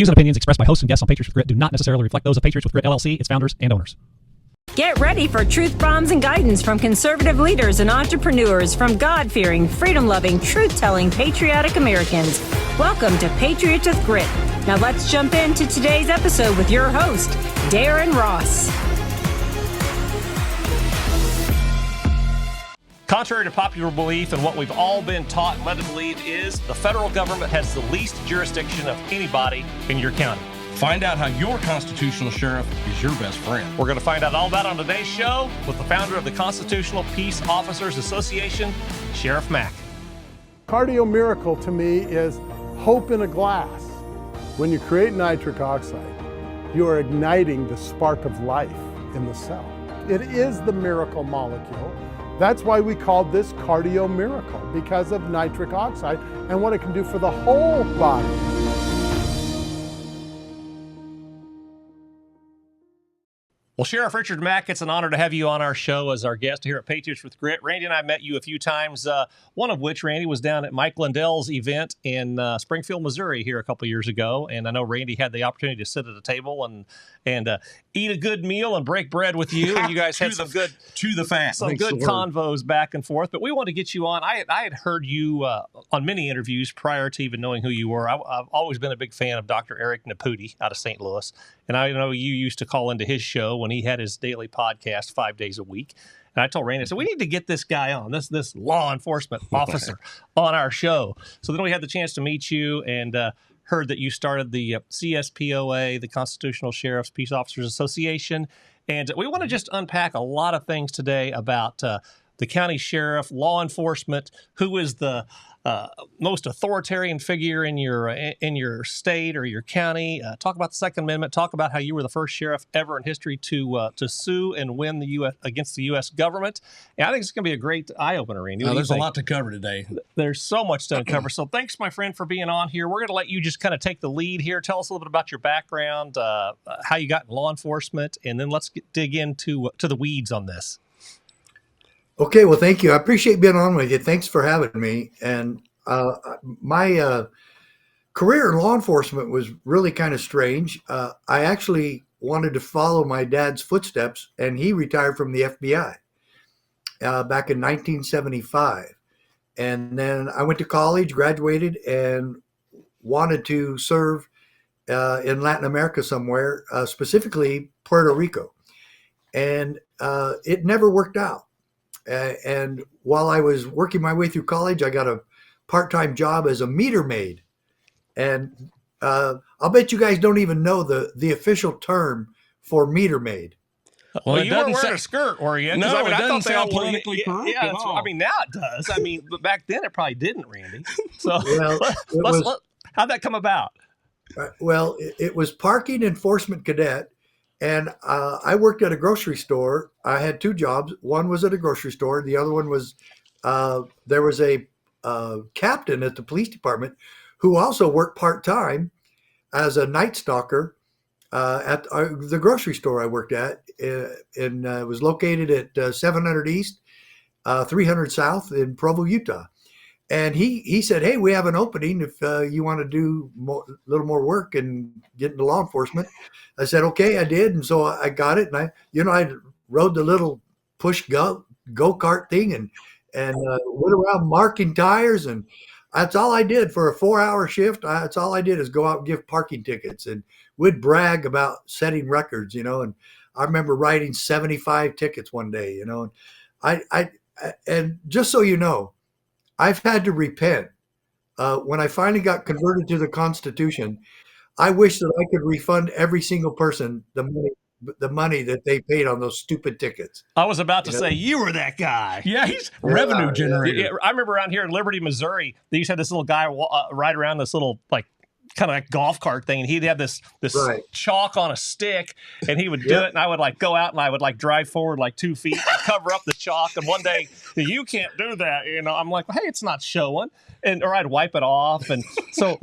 Views and opinions expressed by hosts and guests on Patriots with Grit do not necessarily reflect those of Patriots with Grit LLC, its founders, and owners. Get ready for truth bombs and guidance from conservative leaders and entrepreneurs from God-fearing, freedom-loving, truth-telling, patriotic Americans. Welcome to Patriots with Grit. Now let's jump into today's episode with your host, Darren Ross. Contrary to popular belief and what we've all been taught and led to believe is the federal government has the least jurisdiction of anybody in your county. Find out how your constitutional sheriff is your best friend. We're going to find out all about it on today's show with the founder of the Constitutional Peace Officers Association, Sheriff Mack. Cardio miracle to me is hope in a glass. When you create nitric oxide, you are igniting the spark of life in the cell. It is the miracle molecule. That's why we called this cardio miracle, because of nitric oxide and what it can do for the whole body. Well, Sheriff Richard Mack, it's an honor to have you on our show as our guest here at Patriots with Grit. Randy and I met you a few times, one of which, Randy, was down at Mike Lindell's event in Springfield, Missouri here a couple years ago. And I know Randy had the opportunity to sit at a table and eat a good meal and break bread with you. And you guys had some good convos back and forth. But we want to get you on. I had heard you on many interviews prior to even knowing who you were. I've always been a big fan of Dr. Eric Naputi out of St. Louis. And I know you used to call into his show when he had his daily podcast 5 days a week. And I told Randy, I said, we need to get this guy on, this law enforcement officer on our show. So then we had the chance to meet you and heard that you started the CSPOA, the Constitutional Sheriff's Peace Officers Association. And we want to just unpack a lot of things today about the county sheriff, law enforcement, who is the most authoritarian figure in your state or your county. Talk about the Second Amendment. Talk about how you were the first sheriff ever in history to sue and win the U.S. against the U.S. government. And I think it's going to be a great eye opener, Randy. There's a lot to cover today. There's so much to cover. So thanks, my friend, for being on here. We're going to let you just kind of take the lead here. Tell us a little bit about your background, how you got in law enforcement, and then let's dig into the weeds on this. Okay, well, thank you. I appreciate being on with you. Thanks for having me. And my career in law enforcement was really kind of strange. I actually wanted to follow my dad's footsteps, and he retired from the FBI back in 1975. And then I went to college, graduated, and wanted to serve in Latin America somewhere, specifically Puerto Rico. And it never worked out. And while I was working my way through college, I got a part-time job as a meter maid. And I'll bet you guys don't even know the official term for meter maid. Well, you weren't wearing a skirt, were you? No, I it doesn't sound wore politically correct yeah, at all. I mean, now it does. I mean, but back then it probably didn't, Randy. So how'd that come about? Well, it was parking enforcement cadet. And I worked at a grocery store. I had two jobs. One was at a grocery store. The other one was there was a captain at the police department who also worked part-time as a night stalker at the grocery store I worked at. And it was located at 700 East, 300 South in Provo, Utah. And he said, hey, we have an opening if you want to do a little more work and get into law enforcement. I said, okay, I did. And so I got it. And I rode the little push go-kart thing and went around marking tires. And that's all I did for a 4-hour shift. That's all I did is go out and give parking tickets. And we'd brag about setting records, and I remember writing 75 tickets one day, and and just so you know, I've had to repent. When I finally got converted to the Constitution, I wish that I could refund every single person the money that they paid on those stupid tickets. I was about to say, you were that guy. Yeah, he's revenue generator. Yeah, I remember around here in Liberty, Missouri, they used to have this little guy ride around this little, kind of like golf cart thing, and he'd have this Right. chalk on a stick, and he would do it, and I would go out and I would drive forward 2 feet, cover up the chalk, and one day, you can't do that, I'm like, well, hey, it's not showing, or I'd wipe it off, and so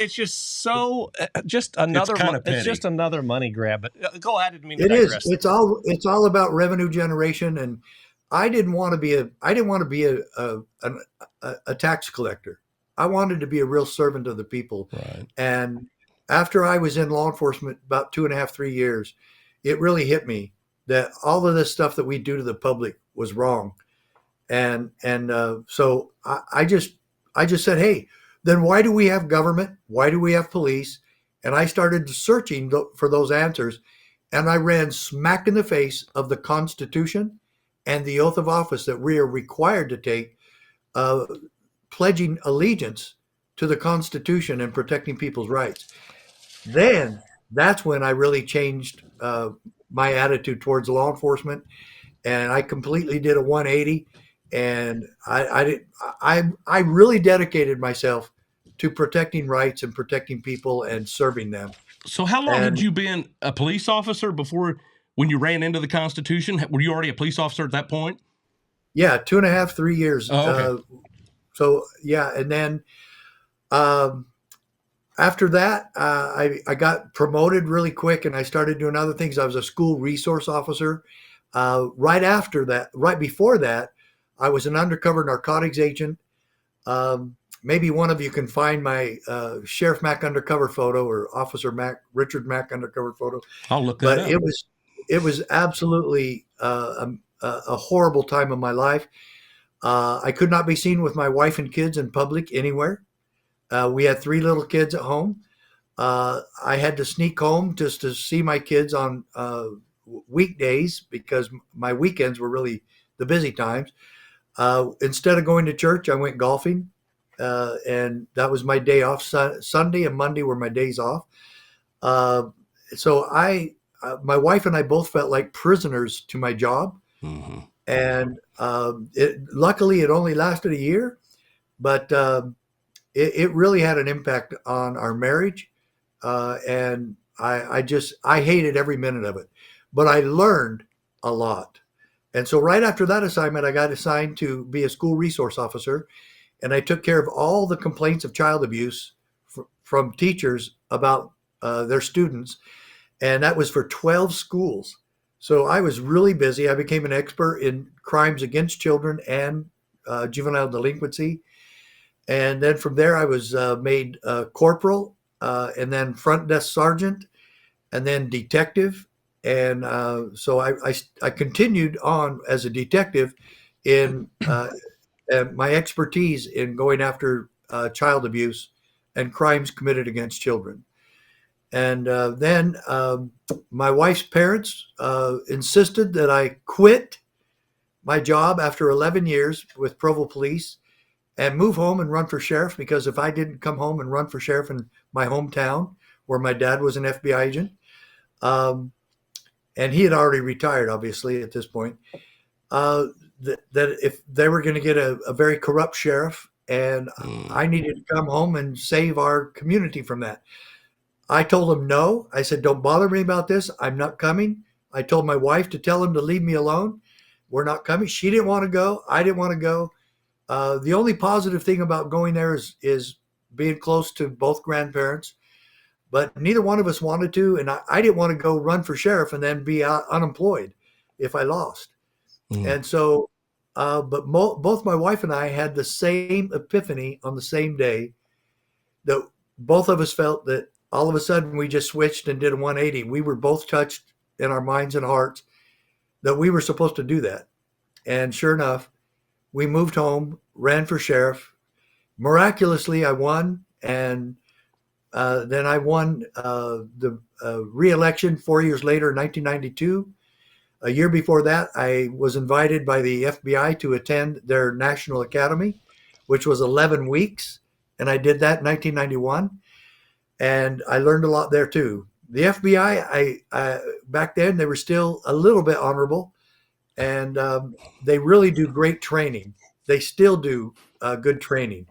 it's just so it's just another money grab. But go ahead, I didn't mean to digress. It's all about revenue generation, and I didn't want to be a tax collector. I wanted to be a real servant of the people. Right. And after I was in law enforcement about 2.5, 3 years, it really hit me that all of this stuff that we do to the public was wrong. So I just said, hey, then why do we have government? Why do we have police? And I started searching for those answers, and I ran smack in the face of the Constitution and the oath of office that we are required to take, pledging allegiance to the Constitution and protecting people's rights. Then that's when I really changed my attitude towards law enforcement, and I completely did a 180. And I really dedicated myself to protecting rights and protecting people and serving them. So how long had you been a police officer before when you ran into the Constitution? Were you already a police officer at that point? Yeah, 2.5, 3 years. Oh, okay. So yeah, and then after that, I got promoted really quick, and I started doing other things. I was a school resource officer. Right before that, I was an undercover narcotics agent. Maybe one of you can find my Sheriff Mack undercover photo or Officer Mack, Richard Mack undercover photo. I'll look that up. But it was absolutely a horrible time of my life. I could not be seen with my wife and kids in public anywhere. We had 3 little kids at home. I had to sneak home just to see my kids on weekdays because my weekends were really the busy times. Instead of going to church, I went golfing, and that was my day off. Sunday and Monday were my days off. So my wife and I both felt like prisoners to my job. Mm-hmm. And luckily, it only lasted a year, but it really had an impact on our marriage. And I hated every minute of it, but I learned a lot. And so right after that assignment, I got assigned to be a school resource officer, and I took care of all the complaints of child abuse from teachers about their students. And that was for 12 schools. So I was really busy. I became an expert in crimes against children and juvenile delinquency. And then from there, I was made corporal, and then front desk sergeant, and then detective. And so I continued on as a detective in my expertise in going after child abuse and crimes committed against children. And then my wife's parents insisted that I quit my job after 11 years with Provo Police and move home and run for sheriff, because if I didn't come home and run for sheriff in my hometown where my dad was an FBI agent, and he had already retired, obviously, at this point, that if they were going to get a very corrupt sheriff, and I needed to come home and save our community from that. I told him no. I said, don't bother me about this. I'm not coming. I told my wife to tell him to leave me alone. We're not coming. She didn't want to go. I didn't want to go. The only positive thing about going there is being close to both grandparents. But neither one of us wanted to, and I didn't want to go run for sheriff and then be unemployed if I lost. And so, but both my wife and I had the same epiphany on the same day, that both of us felt that all of a sudden we just switched and did a 180. We were both touched in our minds and hearts that we were supposed to do that. And sure enough, we moved home, ran for sheriff. Miraculously, I won, and then I won the re-election 4 years later in 1992. A year before that, I was invited by the FBI to attend their National Academy, which was 11 weeks. And I did that in 1991. And I learned a lot there too. The FBI, back then, they were still a little bit honorable, and they really do great training. They still do good training.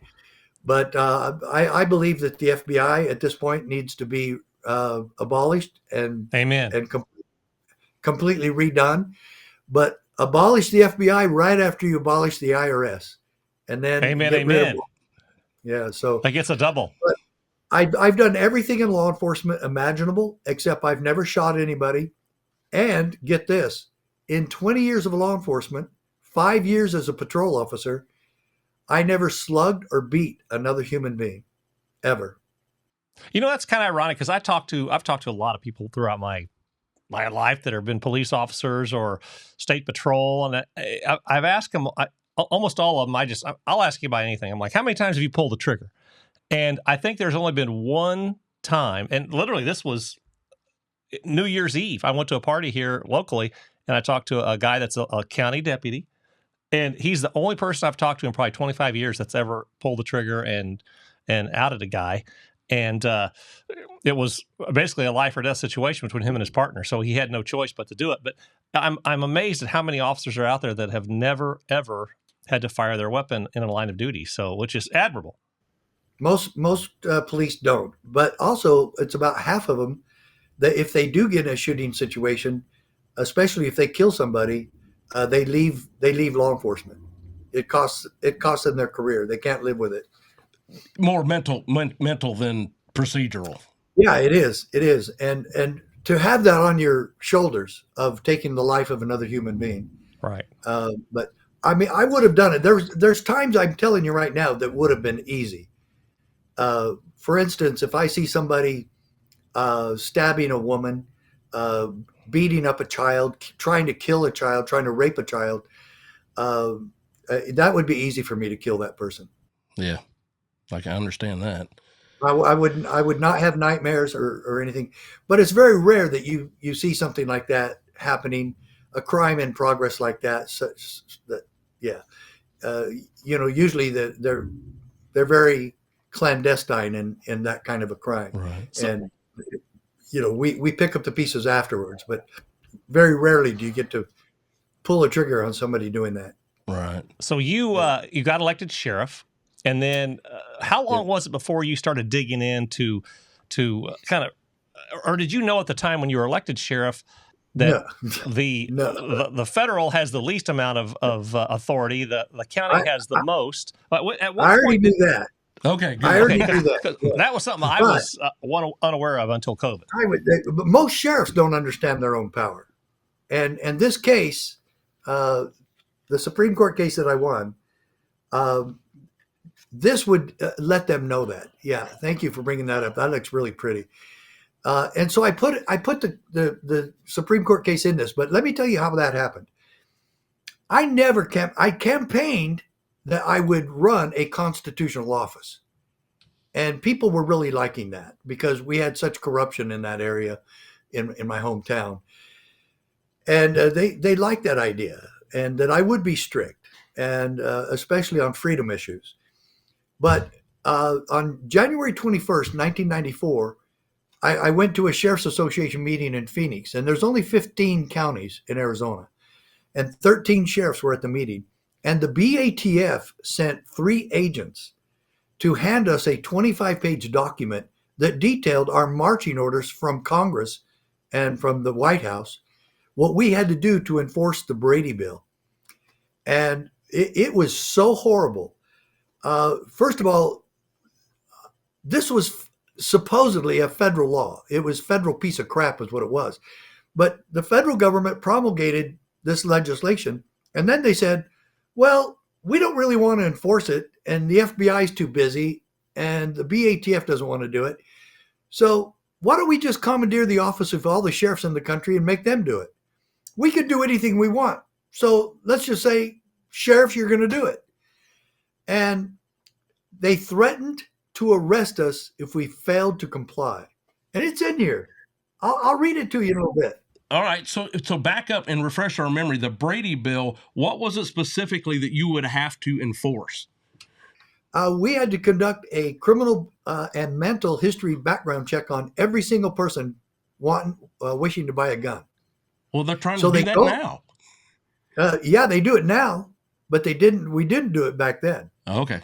But I believe that the FBI at this point needs to be abolished and Amen. and completely redone. But abolish the FBI right after you abolish the IRS, and then Amen. get rid of Amen. them. Yeah, so Like it's a double. but I've done everything in law enforcement imaginable, except I've never shot anybody. And get this, in 20 years of law enforcement, 5 years as a patrol officer, I never slugged or beat another human being, ever. That's kind of ironic because I've talked to a lot of people throughout my life that have been police officers or state patrol, and I've asked them. Almost all of them. I'll ask you about anything. I'm like, how many times have you pulled the trigger? And I think there's only been one time, and literally this was New Year's Eve. I went to a party here locally, and I talked to a guy that's a county deputy, and he's the only person I've talked to in probably 25 years that's ever pulled the trigger and outed a guy. And it was basically a life or death situation between him and his partner. So he had no choice but to do it. But I'm amazed at how many officers are out there that have never, ever had to fire their weapon in a line of duty. So, which is admirable. Most police don't, but also it's about half of them that if they do get in a shooting situation, especially if they kill somebody, they leave law enforcement. It costs them their career. They can't live with it. More mental than procedural. Yeah, it is. And to have that on your shoulders of taking the life of another human being. Right. But I mean, I would have done it. There's times, I'm telling you right now, that would have been easy. For instance, if I see somebody stabbing a woman, beating up a child, trying to kill a child, trying to rape a child, that would be easy for me to kill that person. Yeah. Like, I understand that. I would not have nightmares or anything, but it's very rare that you see something like that happening, a crime in progress like that. Such that, yeah, usually they're very clandestine in that kind of a crime, right? And we pick up the pieces afterwards, but very rarely do you get to pull a trigger on somebody doing that. Right. So you got elected sheriff. And then how long was it before you started digging into kind of, or did you know at the time when you were elected sheriff that the federal has the least amount of authority, the county has the most? But at what I already point knew that. Okay, good. I already knew that. Yeah. That was something I was unaware of until COVID. But most sheriffs don't understand their own power. And this case, the Supreme Court case that I won, this would let them know that. Yeah, thank you for bringing that up. That looks really pretty. And so I put the Supreme Court case in this, but let me tell you how that happened. I campaigned that I would run a constitutional office. And people were really liking that because we had such corruption in that area in my hometown. And they liked that idea and that I would be strict, and especially on freedom issues. But on January 21st, 1994, I went to a Sheriff's Association meeting in Phoenix, and there's only 15 counties in Arizona, and 13 sheriffs were at the meeting. And the BATF sent 3 agents to hand us a 25-page document that detailed our marching orders from Congress and from the White House, what we had to do to enforce the Brady Bill. And it was so horrible. First of all, this was supposedly a federal law. It was federal piece of crap is what it was. But the federal government promulgated this legislation. And then they said, well, we don't really want to enforce it. And the FBI is too busy. And the BATF doesn't want to do it. So why don't we just commandeer the office of all the sheriffs in the country and make them do it? We could do anything we want. So let's just say, sheriffs, you're going to do it. And they threatened to arrest us if we failed to comply. And it's in here. I'll read it to you in a little bit. All right. So back up and refresh our memory. The Brady Bill, what was it specifically that you would have to enforce? We had to conduct a criminal and mental history background check on every single person wishing to buy a gun. Well, they're trying to do that now. Yeah, they do it now, but we didn't do it back then. Okay.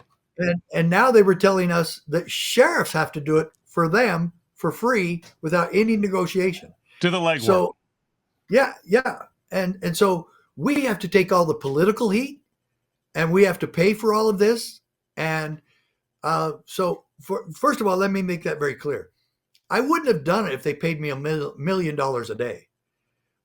And now they were telling us that sheriffs have to do it for them for free without any negotiation. Do the legwork. So, yeah. And so we have to take all the political heat, and we have to pay for all of this. And first of all, let me make that very clear. I wouldn't have done it if they paid me $1 million a day.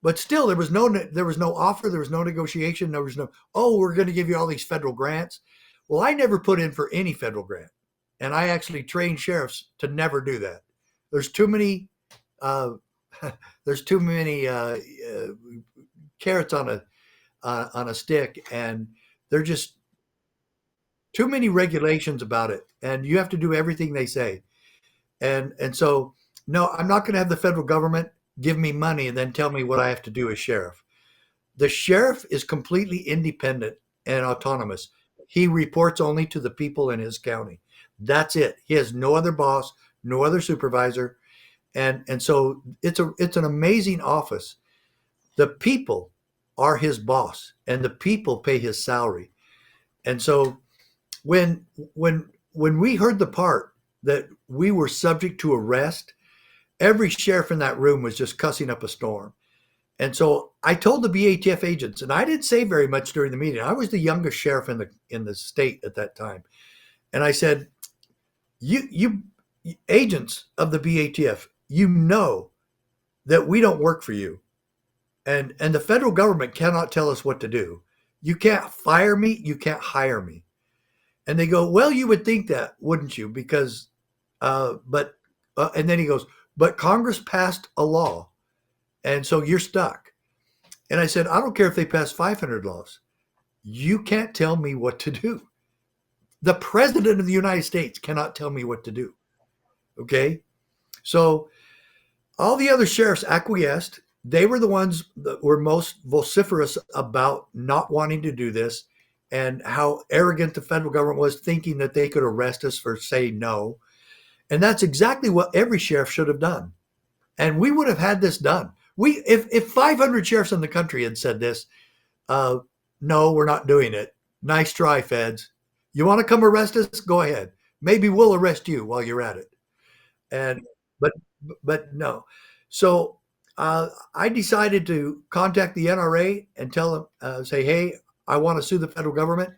But still, there was no offer, there was no negotiation, we're going to give you all these federal grants. Well, I never put in for any federal grant. and I actually train sheriffs to never do that. There's too many there's too many carrots on a stick, and they're just too many regulations about it, and you have to do everything they say. And so, no, I'm not going to have the federal government give me money and then tell me what I have to do as sheriff. The sheriff is completely independent and autonomous. He reports only to the people in his county. That's it. He has no other boss, no other supervisor. And so it's an amazing office. The people are his boss, and the people pay his salary. And so when we heard the part that we were subject to arrest, every sheriff in that room was just cussing up a storm. And so I told the BATF agents, and I didn't say very much during the meeting. I was the youngest sheriff in the state at that time. And I said, you agents of the BATF, you know that we don't work for you. And the federal government cannot tell us what to do. You can't fire me. You can't hire me. And they go, well, you would think that, wouldn't you? Because, and then he goes, but Congress passed a law, and so you're stuck. And I said, I don't care if they pass 500 laws. You can't tell me what to do. The president of the United States cannot tell me what to do. Okay? So all the other sheriffs acquiesced. They were the ones that were most vociferous about not wanting to do this and how arrogant the federal government was, thinking that they could arrest us for saying no. And that's exactly what every sheriff should have done. And we would have had this done. If 500 sheriffs in the country had said this, no, we're not doing it. Nice try, feds. You want to come arrest us? Go ahead. Maybe we'll arrest you while you're at it. But no. So I decided to contact the NRA and tell them, say, hey, I want to sue the federal government.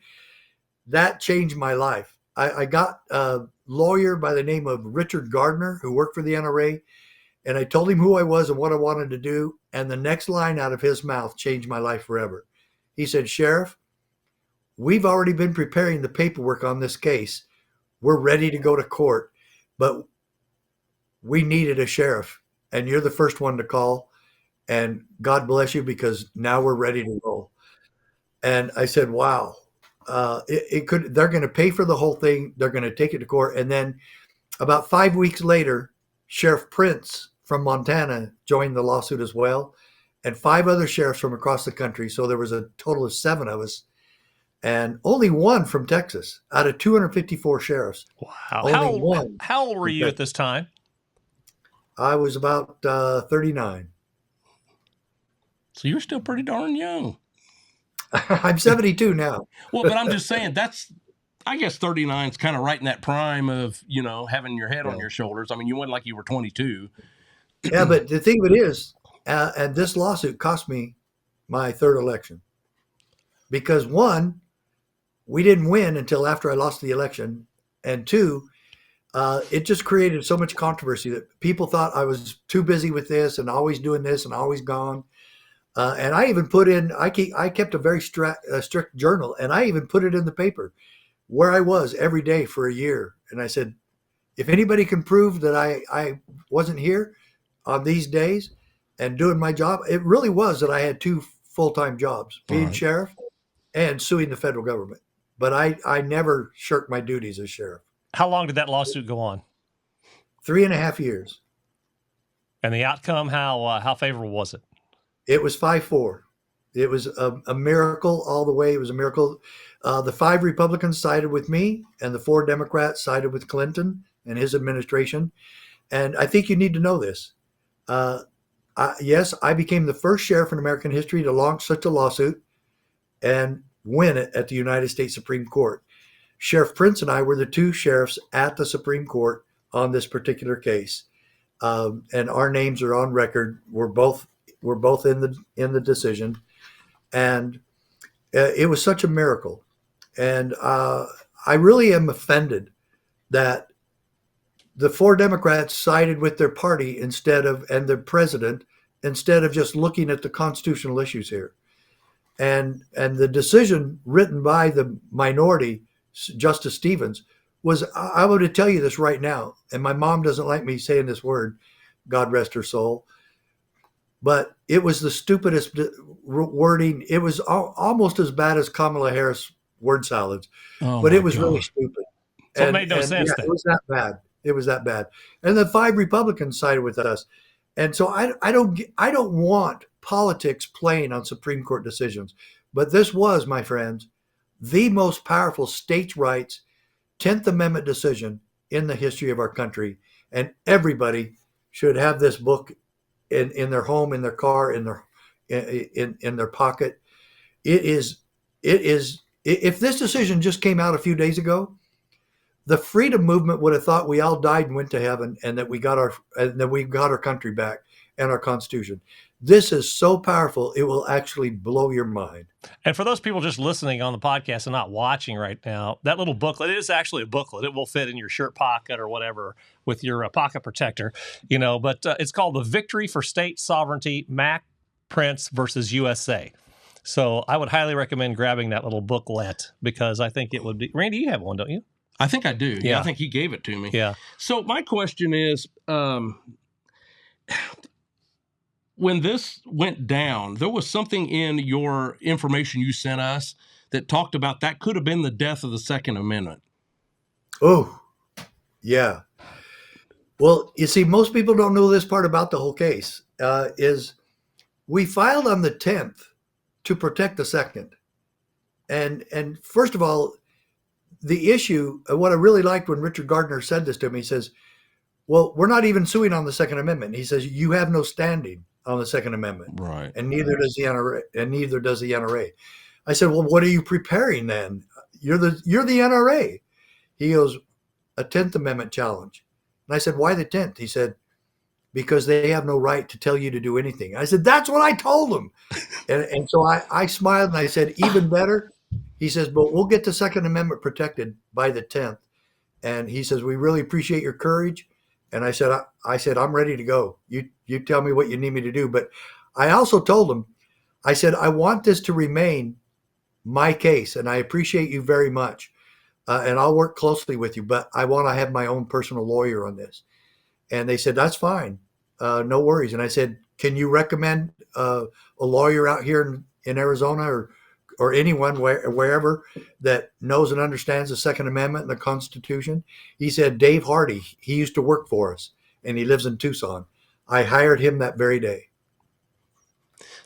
That changed my life. I got a lawyer by the name of Richard Gardner who worked for the NRA, and I told him who I was and what I wanted to do. And the next line out of his mouth changed my life forever. He said, Sheriff, we've already been preparing the paperwork on this case. We're ready to go to court, but we needed a sheriff, and you're the first one to call. And God bless you, because now we're ready to roll. And I said, wow, they're going to pay for the whole thing. They're going to take it to court. And then about 5 weeks later, Sheriff Prince from Montana joined the lawsuit as well, and 5 other sheriffs from across the country. So there was a total of 7 of us, and only one from Texas out of 254 sheriffs. Wow. How old were you at this time? I was about 39. So you're still pretty darn young. I'm 72 now. Well, but I'm just saying I guess 39 is kind of right in that prime of, having your head on your shoulders. I mean, you went like you were 22. Yeah, but the thing of it is, and this lawsuit cost me my 3rd election, because 1, we didn't win until after I lost the election, and 2, it just created so much controversy that people thought I was too busy with this and always doing this and always gone. And I even put in, I kept a very strict journal, and I even put it in the paper where I was every day for a year. And I said, if anybody can prove that I wasn't here on these days and doing my job, it really was that I had 2 full-time jobs, being sheriff and suing the federal government. But I never shirked my duties as sheriff. How long did that lawsuit go on? 3.5 years. And the outcome, how favorable was it? It was 5-4. It was a miracle all the way. It was a miracle. The 5 Republicans sided with me, and the 4 Democrats sided with Clinton and his administration. And I think you need to know this. Yes, I became the first sheriff in American history to launch such a lawsuit and win it at the United States Supreme Court. Sheriff Prince and I were the 2 sheriffs at the Supreme Court on this particular case. And our names are on record. We're both in the decision, and it was such a miracle. And I really am offended that the 4 Democrats sided with their party and their president, instead of just looking at the constitutional issues here. And the decision written by the minority, Justice Stevens, was, I would tell you this right now, and my mom doesn't like me saying this word, God rest her soul, but it was the stupidest wording. It was almost as bad as Kamala Harris word salads, but it was really stupid. So it made no sense then. It was that bad. It was that bad. And the 5 Republicans sided with us. And so I don't want politics playing on Supreme Court decisions. But this was, my friends, the most powerful states' rights 10th Amendment decision in the history of our country. And everybody should have this book in their home, in their car, in their pocket. It is, if this decision just came out a few days ago, the freedom movement would have thought we all died and went to heaven, and that we got our country back and our Constitution. This is so powerful, it will actually blow your mind. And for those people just listening on the podcast and not watching right now, that little booklet, it is actually a booklet. It will fit in your shirt pocket or whatever with your pocket protector, but it's called The Victory for State Sovereignty, Mack, Prince versus USA. So I would highly recommend grabbing that little booklet, because I think it would be. Randy, you have one, don't you? I think I do. Yeah. I think he gave it to me. Yeah. So my question is, when this went down, there was something in your information you sent us that talked about that could have been the death of the Second Amendment. Oh, yeah. Well, you see, most people don't know this part about the whole case, is we filed on the 10th to protect the second. And first of all, the issue, what I really liked when Richard Gardner said this to me, he says, well, we're not even suing on the Second Amendment. He says, you have no standing on the Second Amendment. Right. And neither does the NRA. I said, well, what are you preparing then? You're the NRA. He goes, a 10th Amendment challenge. And I said, why the 10th? He said, because they have no right to tell you to do anything. I said, that's what I told them. and so I smiled and I said, even better. He says, but we'll get the Second Amendment protected by the 10th. And he says, we really appreciate your courage. And I said, I'm ready to go. You tell me what you need me to do. But I also told him, I said, I want this to remain my case, and I appreciate you very much. And I'll work closely with you, but I want to have my own personal lawyer on this. And they said, that's fine. No worries. And I said, can you recommend a lawyer out here in Arizona or anyone wherever that knows and understands the Second Amendment and the Constitution? He said, Dave Hardy. He used to work for us, and he lives in Tucson. I hired him that very day.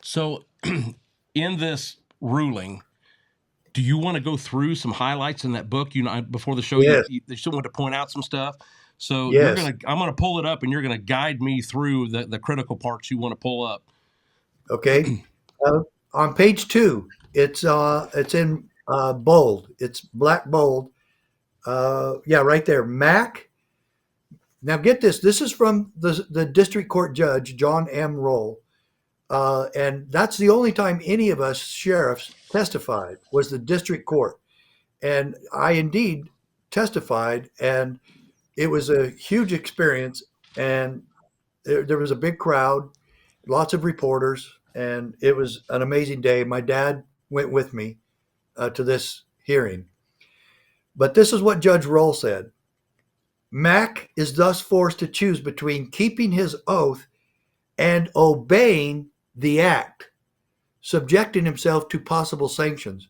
So in this ruling, do you want to go through some highlights in that book? Before the show, yes. you still want to point out some stuff. So yes. I'm going to pull it up, and you're going to guide me through the critical parts you want to pull up. Okay. On page 2, it's in bold. It's black bold. Right there. Mack. Now get this. This is from the district court judge, John M. Roll. And that's the only time any of us sheriffs testified, was the district court. And I indeed testified, and it was a huge experience. And there was a big crowd, lots of reporters, and it was an amazing day. My dad went with me to this hearing. But this is what Judge Roll said. Mack is thus forced to choose between keeping his oath and obeying the act, subjecting himself to possible sanctions.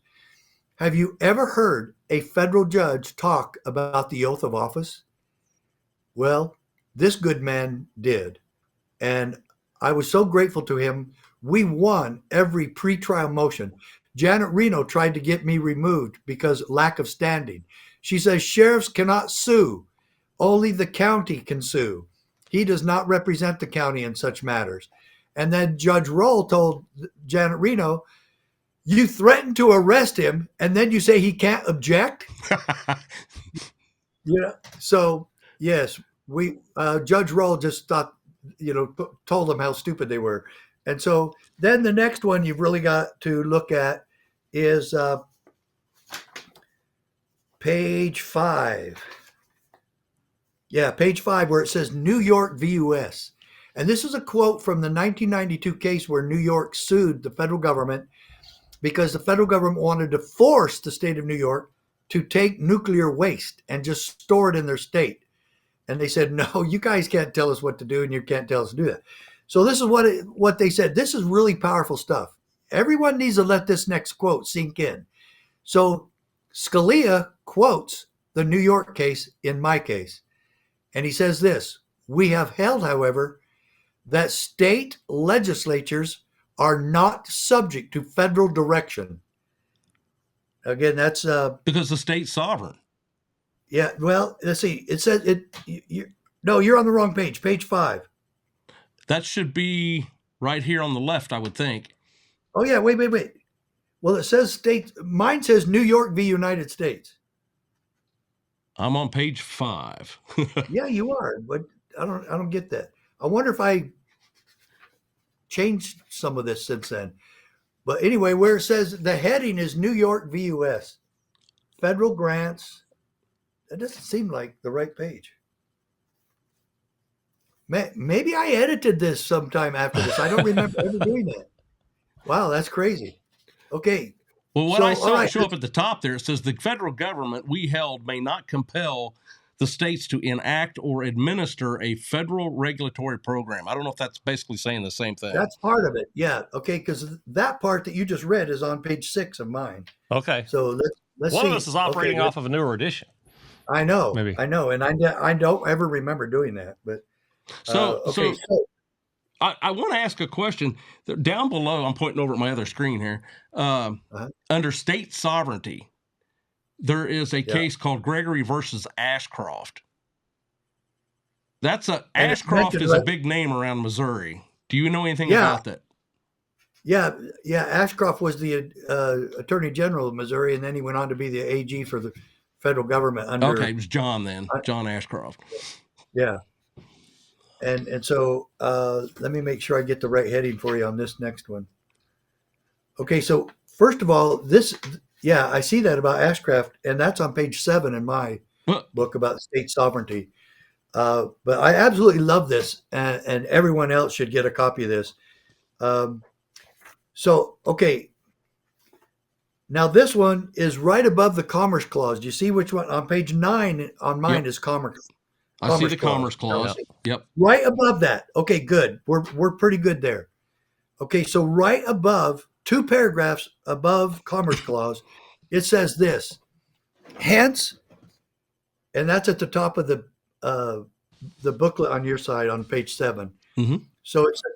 Have you ever heard a federal judge talk about the oath of office? Well, this good man did. And I was so grateful to him. We won every pretrial motion. Janet Reno tried to get me removed because lack of standing. She says sheriffs cannot sue. Only the county can sue. He does not represent the county in such matters. And then Judge Roll told Janet Reno, you threatened to arrest him, and then you say he can't object? So, yes, Judge Roll just thought, told them how stupid they were. And so then the next one you've really got to look at is page 5. Yeah, page 5, where it says New York v. U.S. And this is a quote from the 1992 case where New York sued the federal government because the federal government wanted to force the state of New York to take nuclear waste and just store it in their state. And they said, no, you guys can't tell us what to do, and you can't tell us to do that. So this is what they said. This is really powerful stuff. Everyone needs to let this next quote sink in. So Scalia quotes the New York case in my case, and he says this: we have held, however, that state legislatures are not subject to federal direction. Again, that's because the state's sovereign. Yeah, well, let's see. It says no, you're on the wrong page. Page 5. That should be right here on the left, I would think. Oh yeah, wait. Well, it says state. Mine says New York v. United States. I'm on page 5. Yeah, you are, but I don't get that. I wonder if I changed some of this since then. But anyway, where it says the heading is New York v. U.S. Federal grants. That doesn't seem like the right page. Maybe I edited this sometime after this. I don't remember ever doing that. Wow, that's crazy. Okay. Well, what I saw show up at the top there, it says the federal government we held may not compel the states to enact or administer a federal regulatory program. I don't know if that's basically saying the same thing. That's part of it. Yeah. Okay. Because that part that you just read is on page 6 of mine. Okay. So let's One see. of us is operating off of a newer edition. I know. Maybe. I know. And I don't ever remember doing that. But So I want to ask a question. Down below, I'm pointing over at my other screen here. Under state sovereignty, there is a case called Gregory versus Ashcroft. Ashcroft is a big name around Missouri. Do you know anything about that? Yeah. Ashcroft was the Attorney General of Missouri, and then he went on to be the AG for the federal government. Okay, it was John then. John Ashcroft. Yeah. And so let me make sure I get the right heading for you on this next one. Okay, so first of all, I see that about Ashcroft, and that's on page 7 in my book about state sovereignty. But I absolutely love this, and everyone else should get a copy of this. Okay. Now this one is right above the Commerce Clause. Do you see which one? On page 9 on mine is Commerce. I see the Commerce Clause. Yep. Right above that. Okay, good. We're pretty good there. Okay, so right above, 2 paragraphs above Commerce Clause, it says this: hence, and that's at the top of the booklet on your side on page 7. Mm-hmm.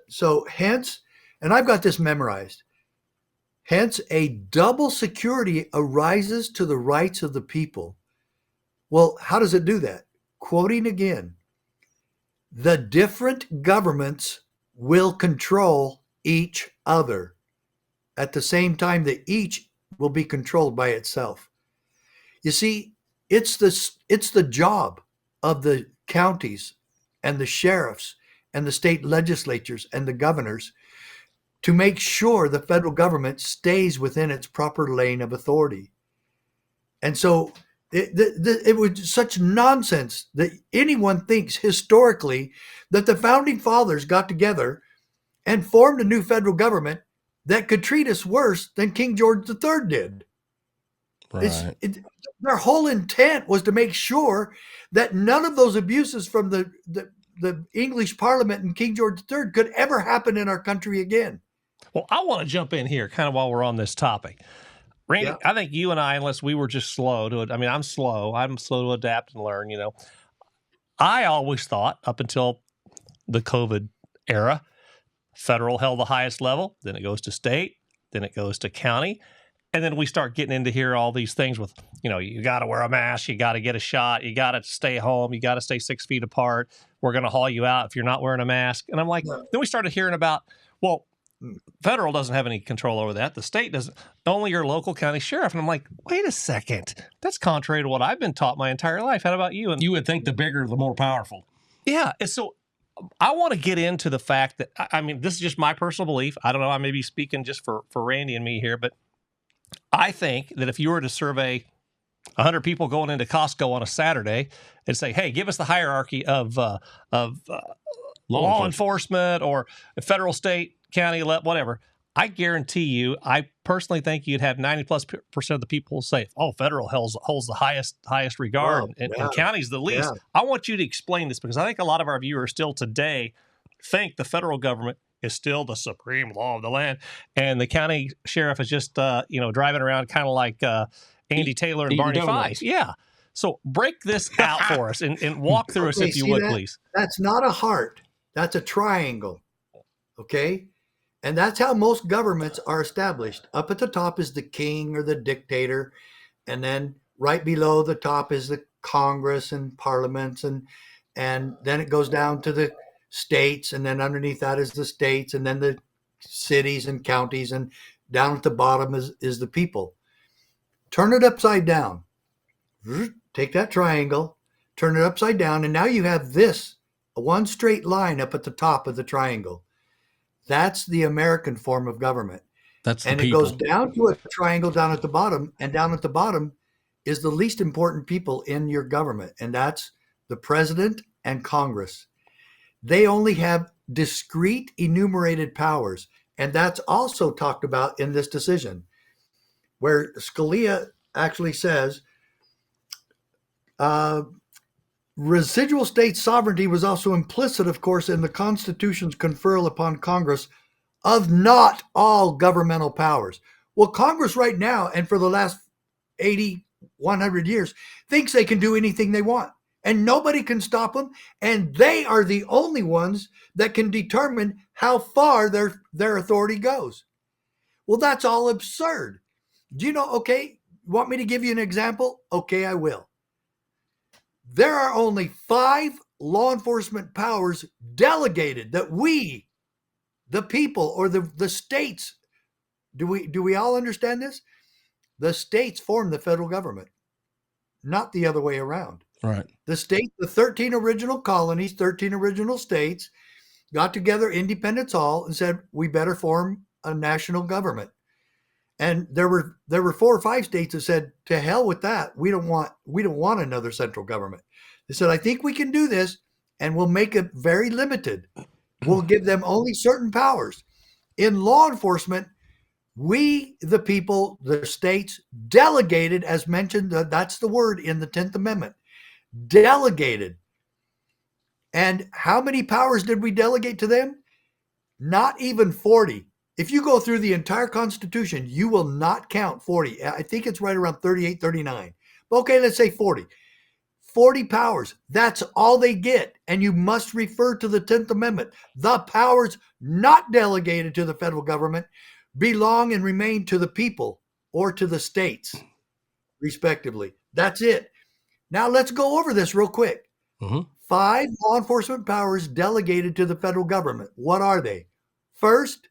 So hence, and I've got this memorized. Hence, a double security arises to the rights of the people. Well, how does it do that? Quoting again, the different governments will control each other at the same time that each will be controlled by itself. You see, it's the job of the counties and the sheriffs and the state legislatures and the governors to make sure the federal government stays within its proper lane of authority. And so it was such nonsense that anyone thinks historically that the founding fathers got together and formed a new federal government that could treat us worse than King George III did. Right. Their whole intent was to make sure that none of those abuses from the English Parliament and King George III could ever happen in our country again. Well, I want to jump in here kind of while we're on this topic. Randy, Yeah. I think you and I, unless we were just slow to it, I mean, I'm slow to adapt and learn, I always thought up until the COVID era, federal held the highest level, then it goes to state, then it goes to county. And then we start getting into here all these things with, you got to wear a mask, you got to get a shot, you got to stay home, you got to stay 6 feet apart. We're going to haul you out if you're not wearing a mask. And I'm like, then we started hearing about, well, federal doesn't have any control over that. The state doesn't, only your local county sheriff. And I'm like, wait a second. That's contrary to what I've been taught my entire life. How about you? And You would think the bigger, the more powerful. yeah. And so I want to get into the fact that, I mean, this is just my personal belief. I don't know. I may be speaking just for Randy and me here, but I think that if you were to survey 100 people going into Costco on a Saturday and say, hey, give us the hierarchy of law enforcement or federal, state, county, whatever, I guarantee you, I personally think you'd have 90+% of the people say, "Oh, federal holds the highest regard, and county's the least." Yeah. I want you to explain this, because I think a lot of our viewers still today think the federal government is still the supreme law of the land, and the county sheriff is just driving around kind of like Andy Taylor and Barney Fife. Yeah. So break this out for us and walk through us, if you would, please. That's not a heart. That's a triangle. Okay. And that's how most governments are established. Up at the top is the king or the dictator. And then right below the top is the Congress and parliaments. And then it goes down to the states. And then underneath that is the states. And then the cities and counties. And down at the bottom is the people. Turn it upside down. Take that triangle, turn it upside down. And now you have this, one straight line up at the top of the triangle. That's the American form of government. And it goes down to a triangle down at the bottom, and down at the bottom is the least important people in your government, and that's the president and Congress. They only have discrete enumerated powers, and that's also talked about in this decision, where Scalia actually says residual state sovereignty was also implicit, of course, in the Constitution's conferral upon Congress of not all governmental powers. Well, Congress right now, and for the last 80, 100 years, thinks they can do anything they want, and nobody can stop them, and they are the only ones that can determine how far their authority goes. Well, that's all absurd. Do you know, okay, want me to give you an example? Okay, I will. There are only 5 law enforcement powers delegated that we, the people, or the states, do we all understand this? The states form the federal government, not the other way around. Right. The state, the 13 original colonies, 13 original states, got together, independence all, and said, we better form a national government. And there were 4 or 5 states that said, to hell with that. We don't want another central government. They said, I think we can do this, and we'll make it very limited. We'll give them only certain powers. In law enforcement, we, the people, the states, delegated, as mentioned, that's the word in the 10th Amendment, delegated. And how many powers did we delegate to them? Not even 40. If you go through the entire Constitution, you will not count 40. I think it's right around 38, 39. But okay, let's say 40. 40 powers. That's all they get. And you must refer to the 10th Amendment. The powers not delegated to the federal government belong and remain to the people or to the states, respectively. That's it. Now let's go over this real quick. 5 law enforcement powers delegated to the federal government. What are they? First,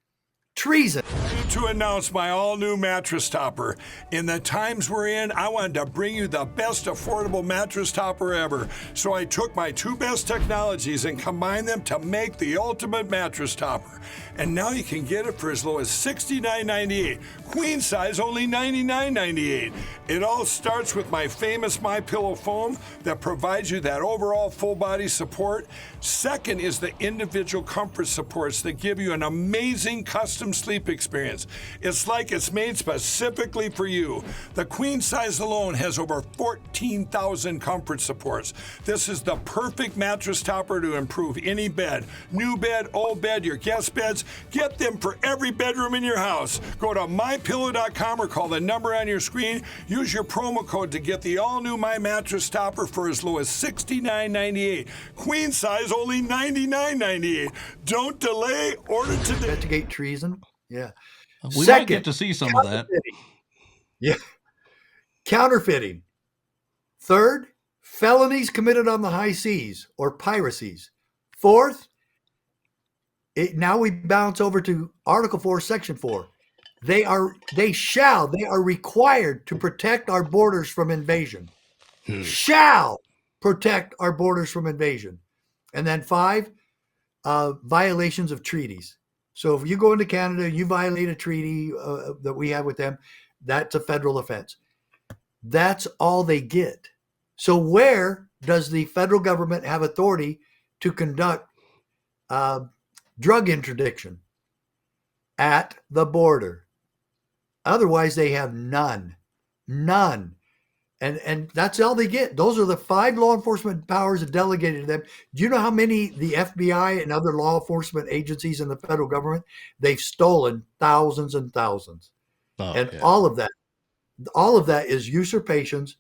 treason. To announce my all-new mattress topper. In the times we're in, I wanted to bring you the best affordable mattress topper ever. So I took my 2 best technologies and combined them to make the ultimate mattress topper. And now you can get it for as low as $69.98. Queen size only $99.98. It all starts with my famous MyPillow foam that provides you that overall full body support. Second is the individual comfort supports that give you an amazing custom sleep experience. It's like it's made specifically for you. The queen size alone has over 14,000 comfort supports. This is the perfect mattress topper to improve any bed. New bed, old bed, your guest beds. Get them for every bedroom in your house. Go to mypillow.com or call the number on your screen. Use your promo code to get the all-new My Mattress Topper for as low as $69.98. Queen size only $99.98. Don't delay. Order today. Investigate treason. Yeah. We might get to see some of that. Yeah. Counterfeiting. Third, felonies committed on the high seas or piracies. Fourth, now we bounce over to Article 4, Section 4. They are required to protect our borders from invasion. Shall protect our borders from invasion. And then 5, violations of treaties. So if you go into Canada, you violate a treaty that we have with them, that's a federal offense. That's all they get. So where does the federal government have authority to conduct drug interdiction? at the border. Otherwise, they have none. None. And that's all they get. Those are the 5 law enforcement powers delegated to them. Do you know how many the FBI and other law enforcement agencies in the federal government, they've stolen thousands and thousands. And all of that is usurpations,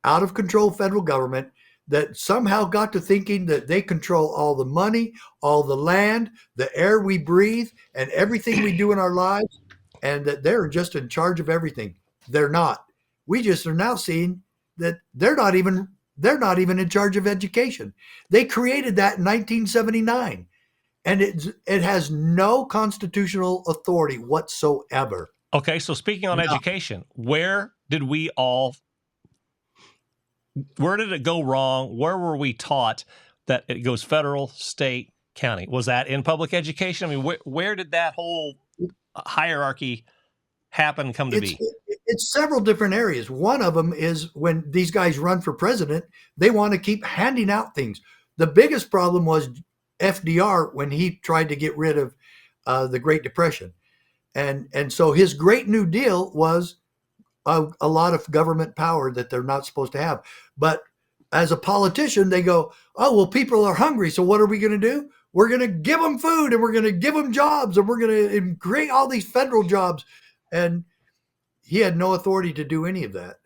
out of control federal government that somehow got to thinking that they control all the money, all the land, the air we breathe, and everything we do in our lives, and that they're just in charge of everything. They're not. We just are now seeing that they're not even in charge of education. They created that in 1979, and it has no constitutional authority whatsoever. Okay, so speaking on education, where did it go wrong? Where were we taught that it goes federal, state, county? Was that in public education? I mean, where did that whole hierarchy come to be? It's several different areas. One of them is when these guys run for president, they want to keep handing out things. The biggest problem was FDR when he tried to get rid of the Great Depression. And so his Great New Deal was a lot of government power that they're not supposed to have. But as a politician, they go, oh, well, people are hungry. So what are we going to do? We're going to give them food and we're going to give them jobs and we're going to create all these federal jobs. And he had no authority to do any of that.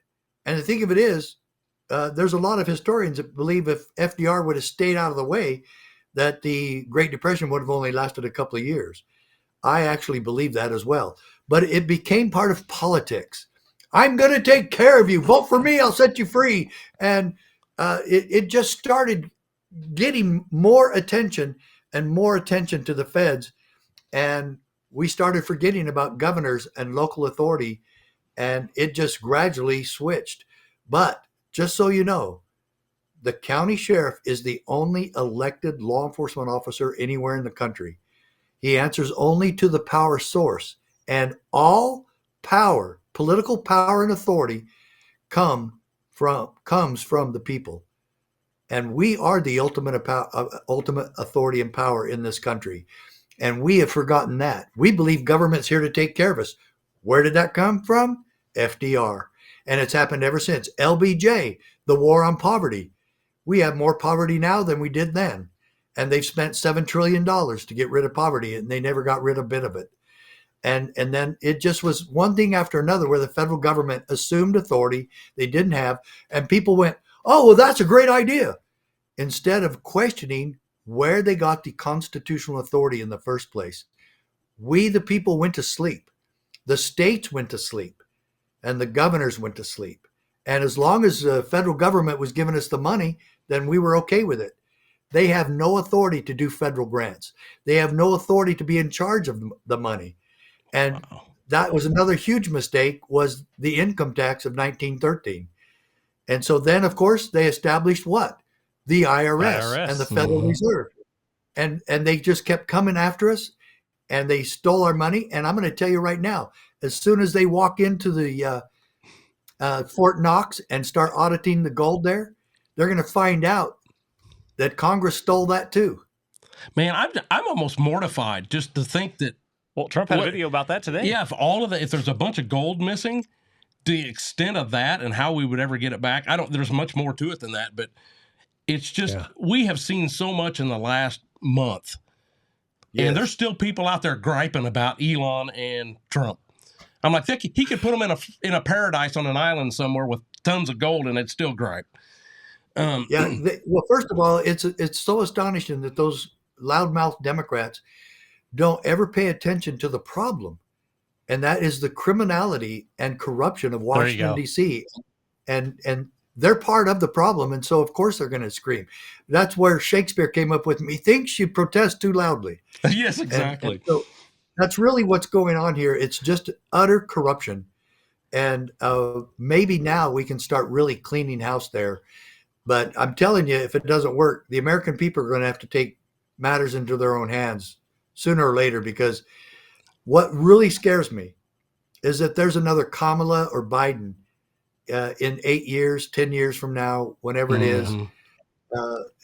And the thing of it is, there's a lot of historians that believe if FDR would have stayed out of the way, that the Great Depression would have only lasted a couple of years. I actually believe that as well. But it became part of politics. I'm going to take care of you. Vote for me. I'll set you free. And it just started getting more attention and more attention to the feds. And we started forgetting about governors and local authority. And it just gradually switched. But just so you know, the county sheriff is the only elected law enforcement officer anywhere in the country. He answers only to the power source. And all power, political power and authority comes from the people. And we are the ultimate authority and power in this country. And we have forgotten that. We believe government's here to take care of us. Where did that come from? FDR. And it's happened ever since. LBJ, the war on poverty. We have more poverty now than we did then. And they've spent $7 trillion to get rid of poverty, and they never got rid of a bit of it. And then it just was one thing after another where the federal government assumed authority they didn't have, and people went, oh, well, that's a great idea, instead of questioning where they got the constitutional authority in the first place. We, the people, went to sleep. The states went to sleep, and the governors went to sleep. And as long as the federal government was giving us the money, then we were okay with it. They have no authority to do federal grants. They have no authority to be in charge of the money. And that was another huge mistake, was the income tax of 1913. And so then, of course, they established what? The IRS and the Federal Reserve. And they just kept coming after us, and they stole our money. And I'm going to tell you right now, as soon as they walk into the Fort Knox and start auditing the gold there, they're going to find out that Congress stole that too. Man, I'm almost mortified just to think that. Well, Trump had a video about that today. Yeah, if there's a bunch of gold missing, the extent of that and how we would ever get it back, there's much more to it than that, but it's just, we have seen so much in the last month. Yes. And there's still people out there griping about Elon and Trump. I'm like, he could put them in a paradise on an island somewhere with tons of gold and it'd still gripe. Well, first of all, it's so astonishing that those loudmouth Democrats don't ever pay attention to the problem, and that is the criminality and corruption of Washington, D.C. And they're part of the problem, and so of course they're going to scream. That's where Shakespeare came up with, methinks you protest too loudly. Yes, exactly. And so that's really what's going on here. It's just utter corruption, and maybe now we can start really cleaning house there. But I'm telling you, if it doesn't work, the American people are going to have to take matters into their own hands sooner or later, because what really scares me is that there's another Kamala or Biden in 8 years, 10 years from now, whenever it is.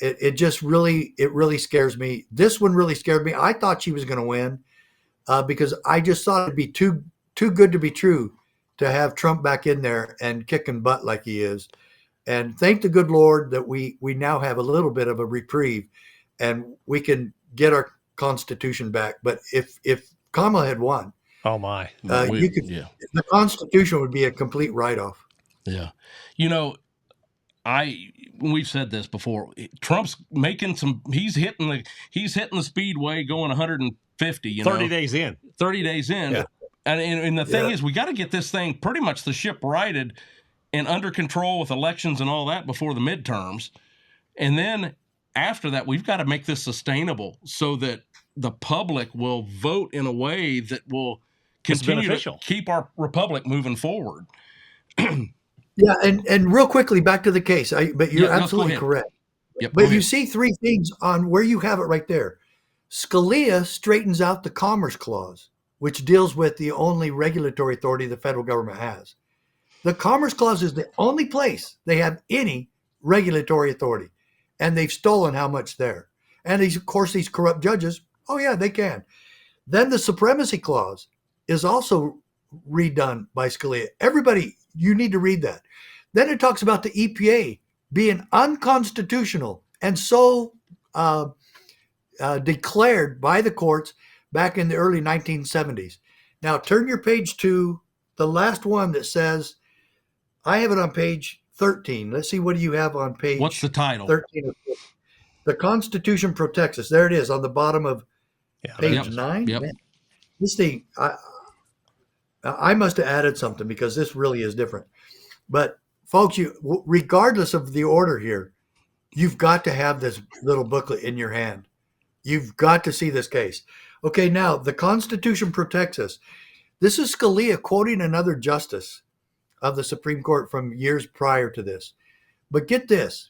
It really scares me. This one really scared me. I thought she was going to win. because I just thought it'd be too good to be true to have Trump back in there and kicking butt like he is. And thank the good Lord that we now have a little bit of a reprieve, and we can get our Constitution back. But if Kamala had won, oh my, the Constitution would be a complete write-off. Yeah, we've said this before. Trump's making he's hitting the speedway going 150. 30 days in. 30 days in. Yeah. And the thing is, we got to get this thing pretty much the ship righted and under control with elections and all that before the midterms. And then after that, we've got to make this sustainable so that the public will vote in a way that will continue to keep our republic moving forward. Yeah, and real quickly, back to the case. But you're absolutely correct. Yep, but you see three things on where you have it right there. Scalia straightens out the Commerce Clause, which deals with the only regulatory authority the federal government has. The Commerce Clause is the only place they have any regulatory authority, and they've stolen how much there. And of course, these corrupt judges, oh yeah, they can. Then the Supremacy Clause is also redone by Scalia. Everybody, you need to read that. Then it talks about the EPA being unconstitutional and so declared by the courts back in the early 1970s. Now turn your page to the last one that says, I have it on page 13. Let's see, what do you have on page? What's the title? 13. The Constitution protects us. There it is on the bottom of page 9. Yep. Man, this thing, I must have added something because this really is different. But folks, regardless of the order here, you've got to have this little booklet in your hand. You've got to see this case. Okay, now the Constitution protects us. This is Scalia quoting another justice of the Supreme Court from years prior to this. But get this,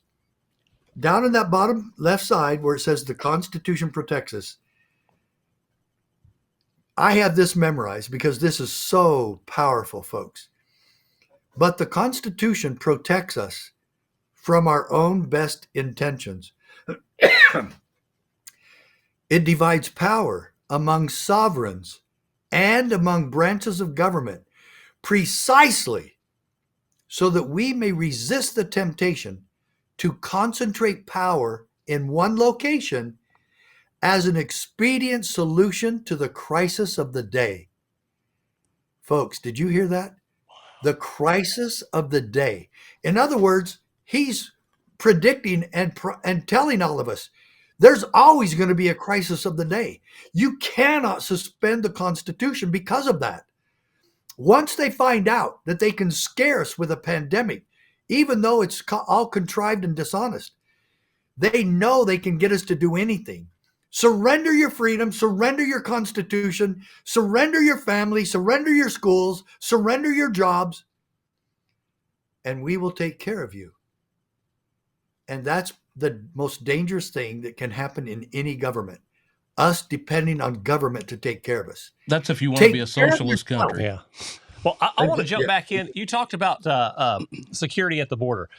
down in that bottom left side where it says the Constitution protects us, I have this memorized because this is so powerful, folks. But the Constitution protects us from our own best intentions. It divides power among sovereigns and among branches of government precisely so that we may resist the temptation to concentrate power in one location as an expedient solution to the crisis of the day. Folks, did you hear that? The crisis of the day. In other words, he's predicting and telling all of us, there's always going to be a crisis of the day. You cannot suspend the Constitution because of that. Once they find out that they can scare us with a pandemic, even though it's all contrived and dishonest, they know they can get us to do anything. Surrender your freedom, surrender your Constitution, surrender your family, surrender your schools, surrender your jobs, and we will take care of you. And that's the most dangerous thing that can happen in any government. Us depending on government to take care of us. That's if you want to be a socialist country. Yeah. Well, I want to jump back in. You talked about security at the border.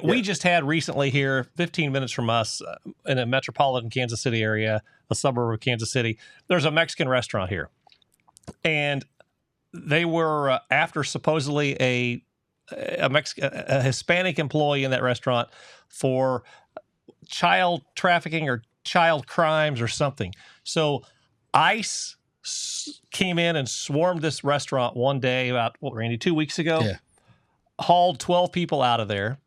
We just had recently here, 15 minutes from us, in a metropolitan Kansas City area, a suburb of Kansas City, there's a Mexican restaurant here. And they were after supposedly a Hispanic employee in that restaurant for child trafficking or child crimes or something. So ICE came in and swarmed this restaurant one day about, Randy, 2 weeks ago? Yeah. Hauled 12 people out of there.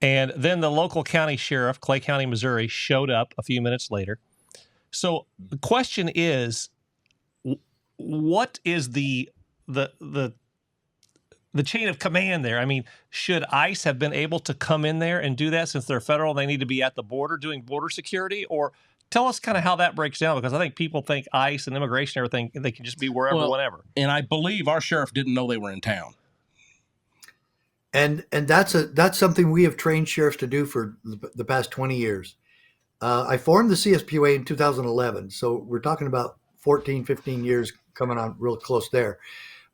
And then the local county sheriff, Clay County, Missouri, showed up a few minutes later. So the question is, what is the chain of command there? I mean, should ICE have been able to come in there and do that since they're federal? They need to be at the border doing border security? Or tell us kind of how that breaks down, because I think people think ICE and immigration and everything, they can just be wherever, whenever. And I believe our sheriff didn't know they were in town. And that's something we have trained sheriffs to do for the past 20 years. I formed the CSPUA in 2011, so we're talking about 14, 15 years coming on real close there.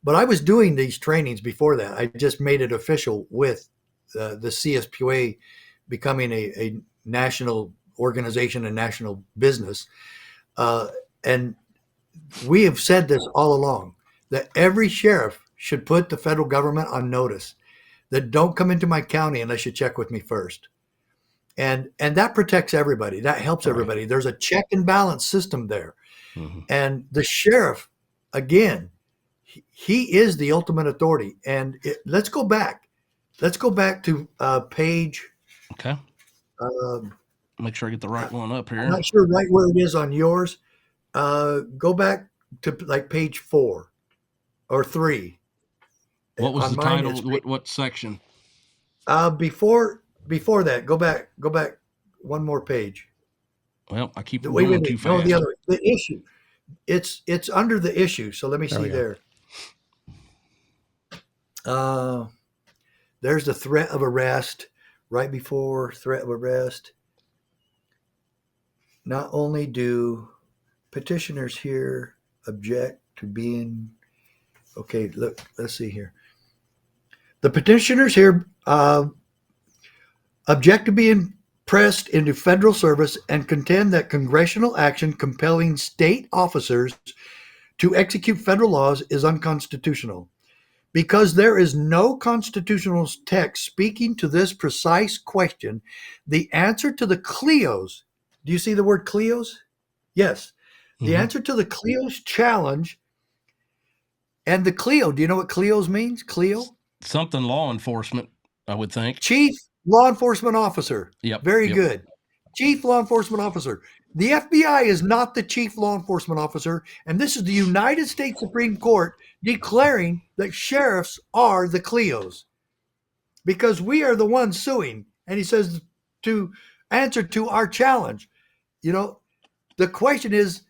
But I was doing these trainings before that. I just made it official with the CSPUA becoming a national organization and national business. And we have said this all along, that every sheriff should put the federal government on notice that don't come into my county unless you check with me first. And that protects everybody. That helps everybody. There's a check and balance system there. Mm-hmm. And the sheriff, again, he is the ultimate authority. And let's go back. Let's go back to page. Okay. Make sure I get the right one up here. I'm not sure right where it is on yours. Go back to like page 4 or 3. What was the title? What section? Before that, go back one more page. Well, I keep going too fast. No, the issue. It's under the issue. So let me see there. There's the threat of arrest right before threat of arrest. Not only do petitioners here object to being, okay, look, let's see here. The petitioners here object to being pressed into federal service and contend that congressional action compelling state officers to execute federal laws is unconstitutional. Because there is no constitutional text speaking to this precise question, the answer to the CLEOs, do you see the word CLEOs? Yes. The answer to the CLEOs challenge, and the CLEO, do you know what CLEOs means? CLEO? Something law enforcement, I would think. Chief Law Enforcement Officer. Yep. Very good. Chief Law Enforcement Officer. The FBI is not the Chief Law Enforcement Officer, and this is the United States Supreme Court declaring that sheriffs are the CLEOs because we are the ones suing. And he says to answer to our challenge, the question is,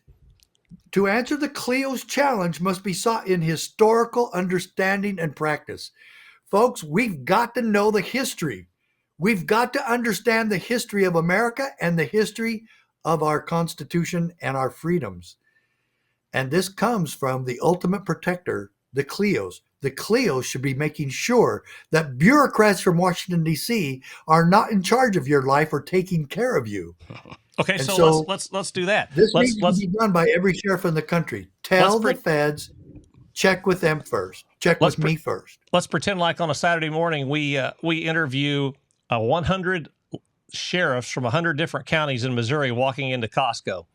to answer the CLEO's challenge must be sought in historical understanding and practice. Folks, we've got to know the history. We've got to understand the history of America and the history of our Constitution and our freedoms. And this comes from the ultimate protector, the CLEOs. The CLEOs should be making sure that bureaucrats from Washington, D.C. are not in charge of your life or taking care of you. Okay, so let's do that. This needs to be done by every sheriff in the country. Tell the feds, check with them first. Check with me first. Let's pretend like on a Saturday morning we interview 100 sheriffs from 100 different counties in Missouri walking into Costco.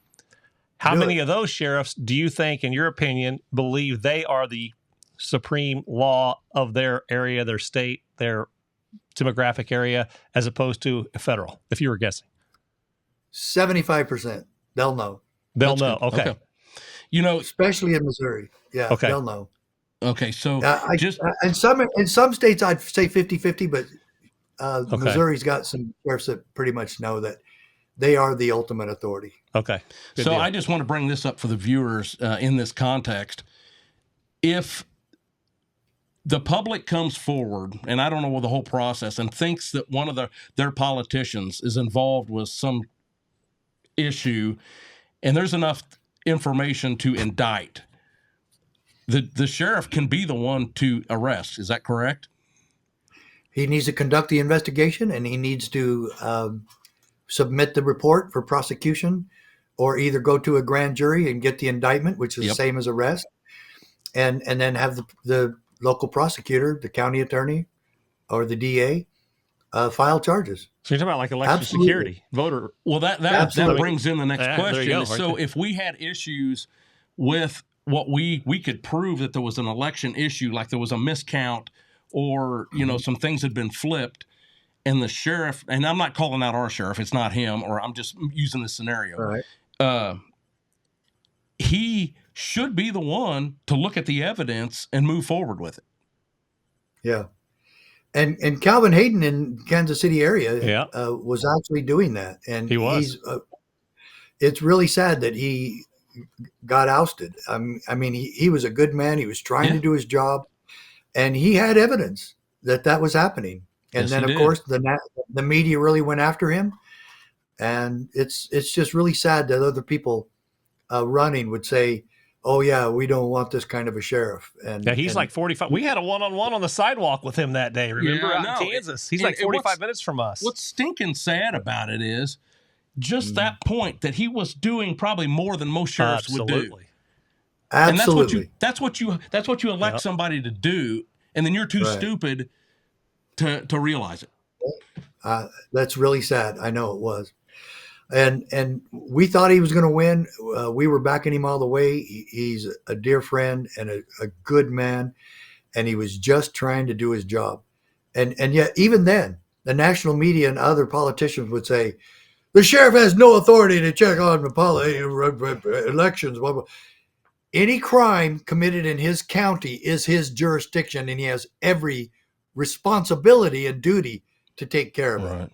How many of those sheriffs do you think, in your opinion, believe they are the supreme law of their area, their state, their demographic area, as opposed to federal, if you were guessing? 75%. They'll know. They'll know. Okay. Especially in Missouri. Yeah, okay. They'll know. Okay, so in some states I'd say 50-50, but Missouri's got some sheriffs that pretty much know that they are the ultimate authority. Okay. Good deal. I just want to bring this up for the viewers in this context. If the public comes forward, and I don't know the whole process, and thinks that one of their politicians is involved with some issue, and there's enough information to indict, the sheriff can be the one to arrest. Is that correct? He needs to conduct the investigation, and he needs to submit the report for prosecution, or either go to a grand jury and get the indictment, which is the same as arrest, and then have the local prosecutor, the county attorney, or the DA file charges. So you're talking about like election security, voter. Well, that brings in the next question. So if we had issues with what we could prove that there was an election issue, like there was a miscount, or some things had been flipped, and the sheriff, and I'm not calling out our sheriff, it's not him, or I'm just using this scenario. Right. He should be the one to look at the evidence and move forward with it. Yeah. And Calvin Hayden in Kansas City area was actually doing that. And he was. It's really sad that he got ousted. I mean, he was a good man. He was trying to do his job, and he had evidence that was happening. And then, of course, the media really went after him. And it's just really sad that other people running would say, oh, yeah, we don't want this kind of a sheriff. And he's like 45. We had a one-on-one on the sidewalk with him that day, remember, out in Kansas. He's like 45 minutes from us. What's stinking sad about it is just that point that he was doing probably more than most sheriffs would do. Absolutely. And that's what you elect somebody to do, and then you're too stupid to realize it. That's really sad. I know it was. And we thought he was going to win. We were backing him all the way. He's a dear friend and a good man, and he was just trying to do his job. And yet, even then, the national media and other politicians would say, the sheriff has no authority to check on the elections. Blah, blah. Any crime committed in his county is his jurisdiction, and he has every responsibility and duty to take care of it.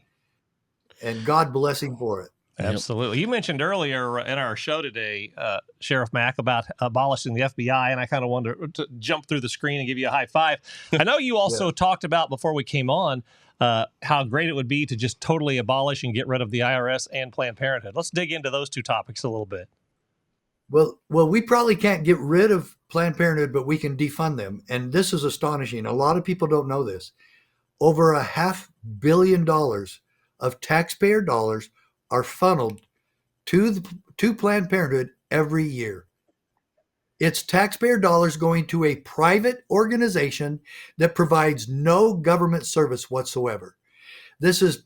And God bless him for it. Absolutely. You mentioned earlier in our show today, Sheriff Mack, about abolishing the FBI, and I kind of wanted to jump through the screen and give you a high five. I know you also talked about, before we came on, how great it would be to just totally abolish and get rid of the IRS and Planned Parenthood. Let's dig into those two topics a little bit. Well, we probably can't get rid of Planned Parenthood, but we can defund them. And this is astonishing. A lot of people don't know this. Over $500 million of taxpayer dollars are funneled to Planned Parenthood every year. It's taxpayer dollars going to a private organization that provides no government service whatsoever. This is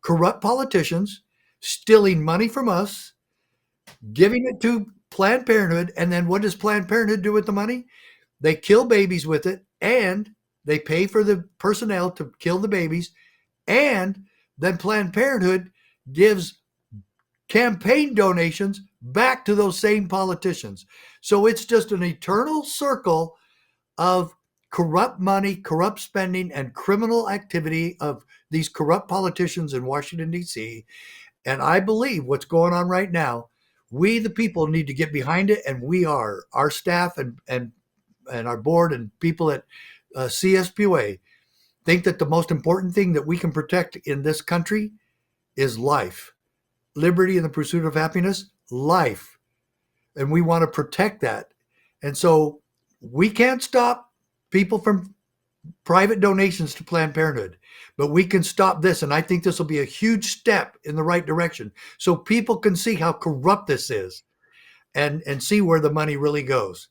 corrupt politicians stealing money from us, giving it to Planned Parenthood, and then what does Planned Parenthood do with the money? They kill babies with it, and they pay for the personnel to kill the babies, and then Planned Parenthood gives campaign donations back to those same politicians. So it's just an eternal circle of corrupt money, corrupt spending, and criminal activity of these corrupt politicians in Washington, D.C. And I believe what's going on right now, we, the people, need to get behind it, and we are. Our staff and our board and people at CSPOA think that the most important thing that we can protect in this country is life. Liberty and the pursuit of happiness, life. And we want to protect that. And so we can't stop people from private donations to Planned Parenthood, but we can stop this. And I think this will be a huge step in the right direction so people can see how corrupt this is and see where the money really goes.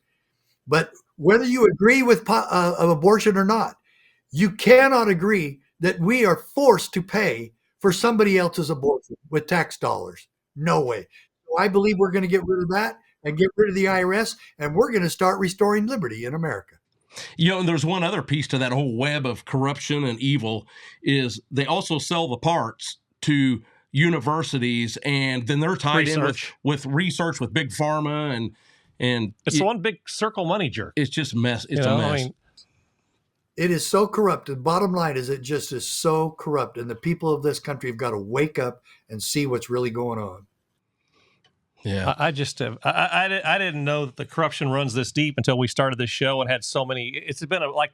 But whether you agree with of abortion or not, you cannot agree that we are forced to pay for somebody else's abortion with tax dollars. No way. So I believe we're going to get rid of that and get rid of the IRS, and we're going to start restoring liberty in America. And there's one other piece to that whole web of corruption and evil is they also sell the parts to universities, and then they're tied in with research with Big Pharma, and it's one big circle money jerk. It's just mess. It's a mess. It is so corrupt. The bottom line is it just is so corrupt. And the people of this country have got to wake up and see what's really going on. Yeah. I didn't know that the corruption runs this deep until we started this show and had so many. It's been I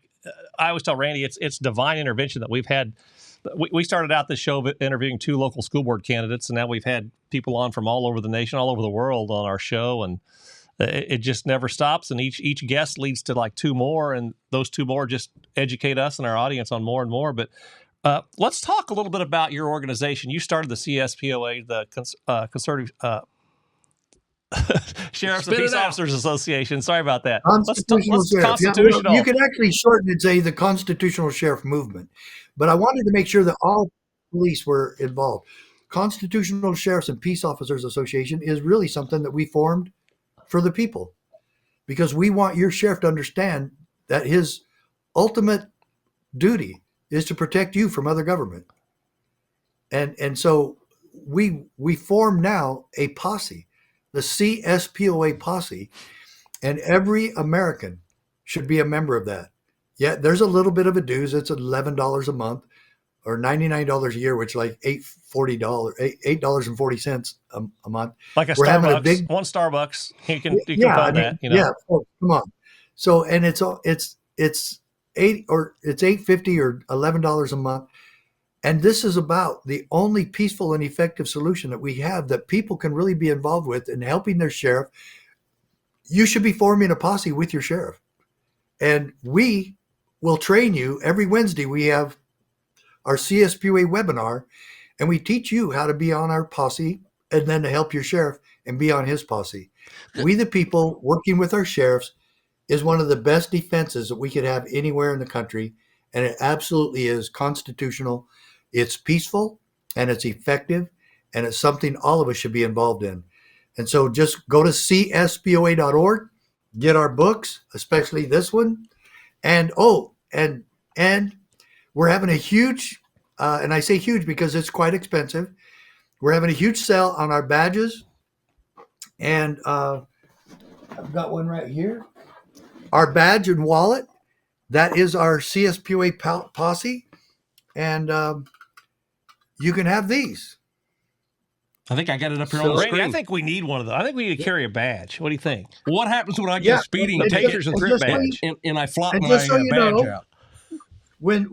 always tell Randy, it's divine intervention that we've had. We started out this show interviewing 2 local school board candidates, and now we've had people on from all over the nation, all over the world on our show. And it just never stops, and each guest leads to like 2 more, and those 2 more just educate us and our audience on more and more. But let's talk a little bit about your organization. You started the CSPOA, the Conservative Sheriffs and Peace Officers Association. Sorry about that. Constitutional Sheriff. Yeah, you can actually shorten it and say the Constitutional Sheriff Movement. But I wanted to make sure that all police were involved. Constitutional Sheriffs and Peace Officers Association is really something that we formed for the people, because we want your sheriff to understand that his ultimate duty is to protect you from other government. And so we form now a posse, the CSPOA posse, and every American should be a member of that. Yeah, there's a little bit of a dues. It's $11 a month or $99 a year, which is like $8.40 a month. Like a Starbucks, one Starbucks. You can find that. Yeah, come on. So, and it's $8.50 or $11 a month. And this is about the only peaceful and effective solution that we have that people can really be involved with in helping their sheriff. You should be forming a posse with your sheriff. And we will train you. Every Wednesday we have our CSPOA webinar, and we teach you how to be on our posse and then to help your sheriff and be on his posse. We, the people, working with our sheriffs, is one of the best defenses that we could have anywhere in the country. And it absolutely is constitutional. It's peaceful and it's effective. And it's something all of us should be involved in. And so just go to cspoa.org, get our books, especially this one. And and we're having a huge, and I say huge because it's quite expensive. We're having a huge sale on our badges. And I've got one right here. Our badge and wallet, that is our CSPOA posse. And you can have these. I think I got it up here on the Randy, screen. I think we need one of those. I think we need to carry a badge. What do you think? What happens when I get a speeding the ticket Patriots with Grit badge, and I flop and my just so you badge know, out? When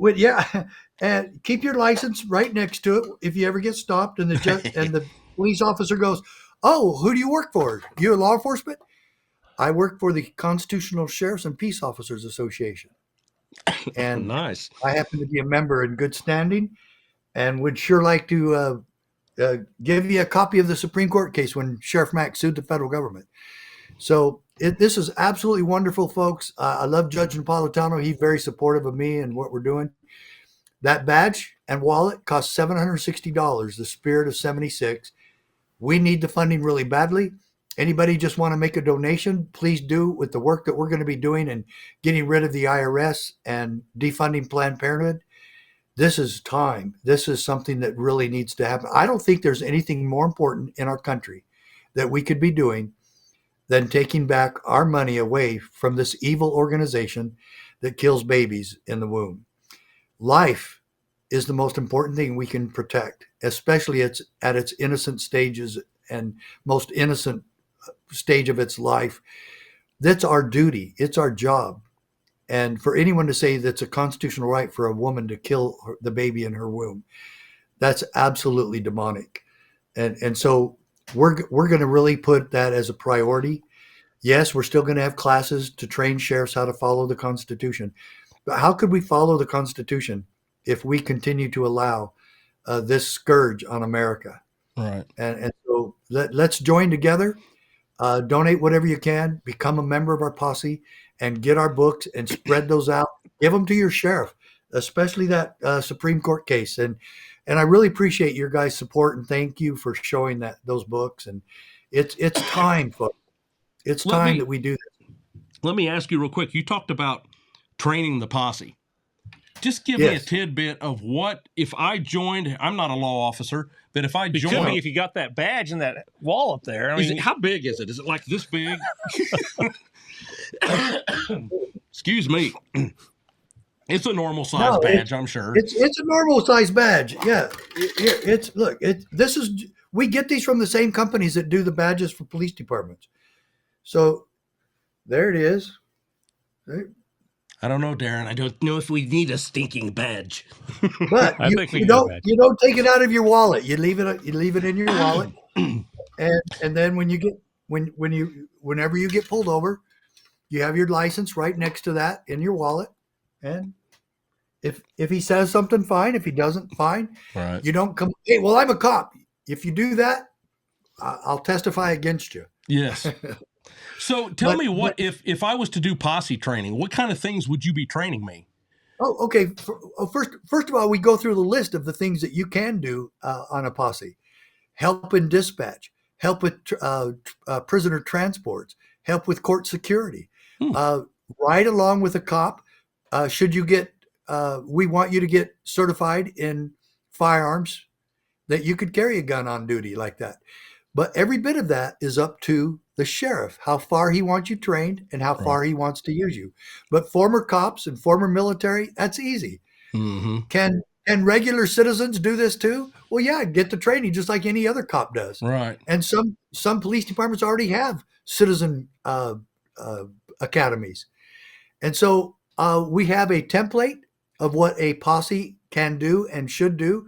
and keep your license right next to it if you ever get stopped and the police officer goes, "Oh, who do you work for? You law enforcement?" I work for the Constitutional Sheriffs and Peace Officers Association. And Nice. I happen to be a member in good standing and would sure like to give you a copy of the Supreme Court case when Sheriff Mack sued the federal government. So this is absolutely wonderful, folks. I love Judge Napolitano. He's very supportive of me and what we're doing. That badge and wallet costs $760, the Spirit of 76. We need the funding really badly. Anybody just want to make a donation, please do, with the work that we're going to be doing and getting rid of the IRS and defunding Planned Parenthood. This is time. This is something that really needs to happen. I don't think there's anything more important in our country that we could be doing than taking back our money away from this evil organization that kills babies in the womb. Life is the most important thing we can protect, especially at its innocent stages and most innocent stage of its life. That's our duty. It's our job. And for anyone to say that's a constitutional right for a woman to kill the baby in her womb, that's absolutely demonic. And so we're going to really put that as a priority. Yes, we're still going to have classes to train sheriffs how to follow the Constitution. But how could we follow the Constitution if we continue to allow this scourge on America? Right. And so let's join together, donate whatever you can, become a member of our posse, and get our books and spread those out. Give them to your sheriff, especially that Supreme Court case. And I really appreciate your guys' support and thank you for showing those books. And it's time, folks. It's time that we do this. Let me ask you real quick. You talked about training the posse. Just give me a tidbit of what, if I joined, I'm not a law officer, but if I joined. Could be if you got that badge and that wall up there. I mean, how big is it? Is it like this big? Excuse me. It's a normal size badge, I'm sure. It's a normal size badge. Yeah. We get these from the same companies that do the badges for police departments. So there it is. Right. I don't know, Darren. I don't know if we need a stinking badge. But you don't take it out of your wallet. You leave it in your wallet. And then whenever you get pulled over, you have your license right next to that in your wallet. And if he says something, fine. If he doesn't, fine. Right. You don't come, hey, well, I'm a cop. If you do that, I'll testify against you. Yes. So tell me if I was to do posse training, what kind of things would you be training me? Oh, okay. First of all, we go through the list of the things that you can do on a posse. Help in dispatch, help with prisoner transports, help with court security, ride along with a cop. Should you get, we want you to get certified in firearms that you could carry a gun on duty like that. But every bit of that is up to the sheriff, how far he wants you trained and how far he wants to use you. But former cops and former military, that's easy. Mm-hmm. Can regular citizens do this too? Well, yeah, get the training just like any other cop does. Right. And some police departments already have citizen academies. And so we have a template of what a posse can do and should do,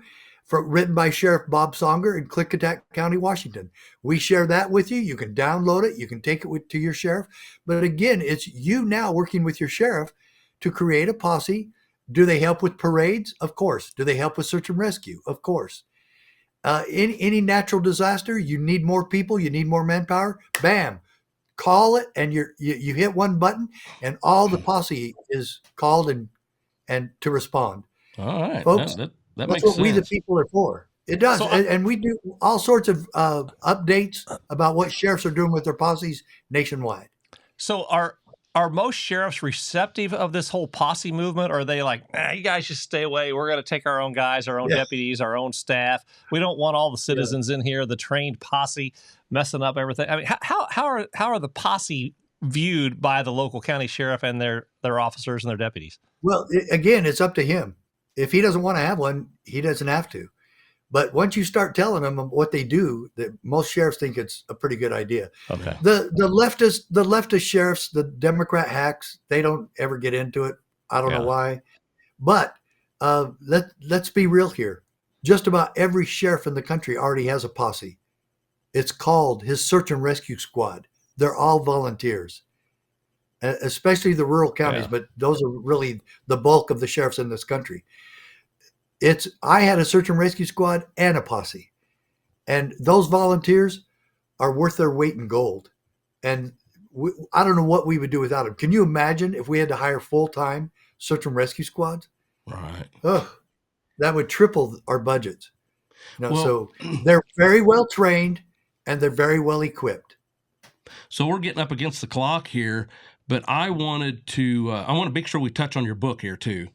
written by Sheriff Bob Songer in Klickitat County, Washington. We share that with you. You can download it. You can take it to your sheriff. But again, it's you now working with your sheriff to create a posse. Do they help with parades? Of course. Do they help with search and rescue? Of course. any natural disaster, you need more people, you need more manpower. Bam, call it, and you hit one button, and all the posse is called and to respond. All right, Folks, that that's makes what sense. we the people are for. It does, So, and we do all sorts of updates about what sheriffs are doing with their posses nationwide. So are most sheriffs receptive of this whole posse movement? Or are they like, you guys just stay away. We're going to take our own guys, our own deputies, our own staff. We don't want all the citizens in here, the trained posse messing up everything. I mean, how are the posse viewed by the local county sheriff and their officers and their deputies? Well, again, it's up to him. If he doesn't want to have one, he doesn't have to. But once you start telling them what they do, most sheriffs think it's a pretty good idea. Okay. The leftist sheriffs, the Democrat hacks, they don't ever get into it. I don't know why. But let's be real here. Just about every sheriff in the country already has a posse. It's called his search and rescue squad. They're all volunteers, especially the rural counties, but those are really the bulk of the sheriffs in this country. I had a search and rescue squad and a posse, and those volunteers are worth their weight in gold. And I don't know what we would do without them. Can you imagine if we had to hire full-time search and rescue squads? Right. That would triple our budgets. So they're very well trained and they're very well equipped. So we're getting up against the clock here, but I want to make sure we touch on your book here too.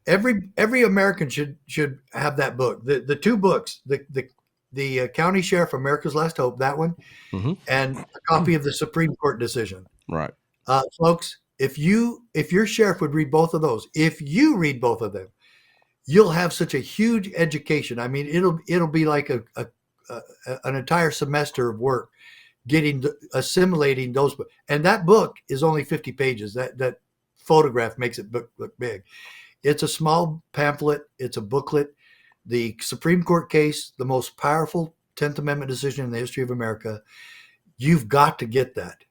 Every American should have that book. The two books, the County Sheriff, America's Last Hope, that one, and a copy of the Supreme Court decision. Right. Folks, if your sheriff would read both of those, if you read both of them, you'll have such a huge education. I mean, it'll be like an entire semester of work assimilating those. And that book is only 50 pages. That photograph makes it look big. It's a small pamphlet. It's a booklet. The Supreme Court case, the most powerful 10th Amendment decision in the history of America. You've got to get that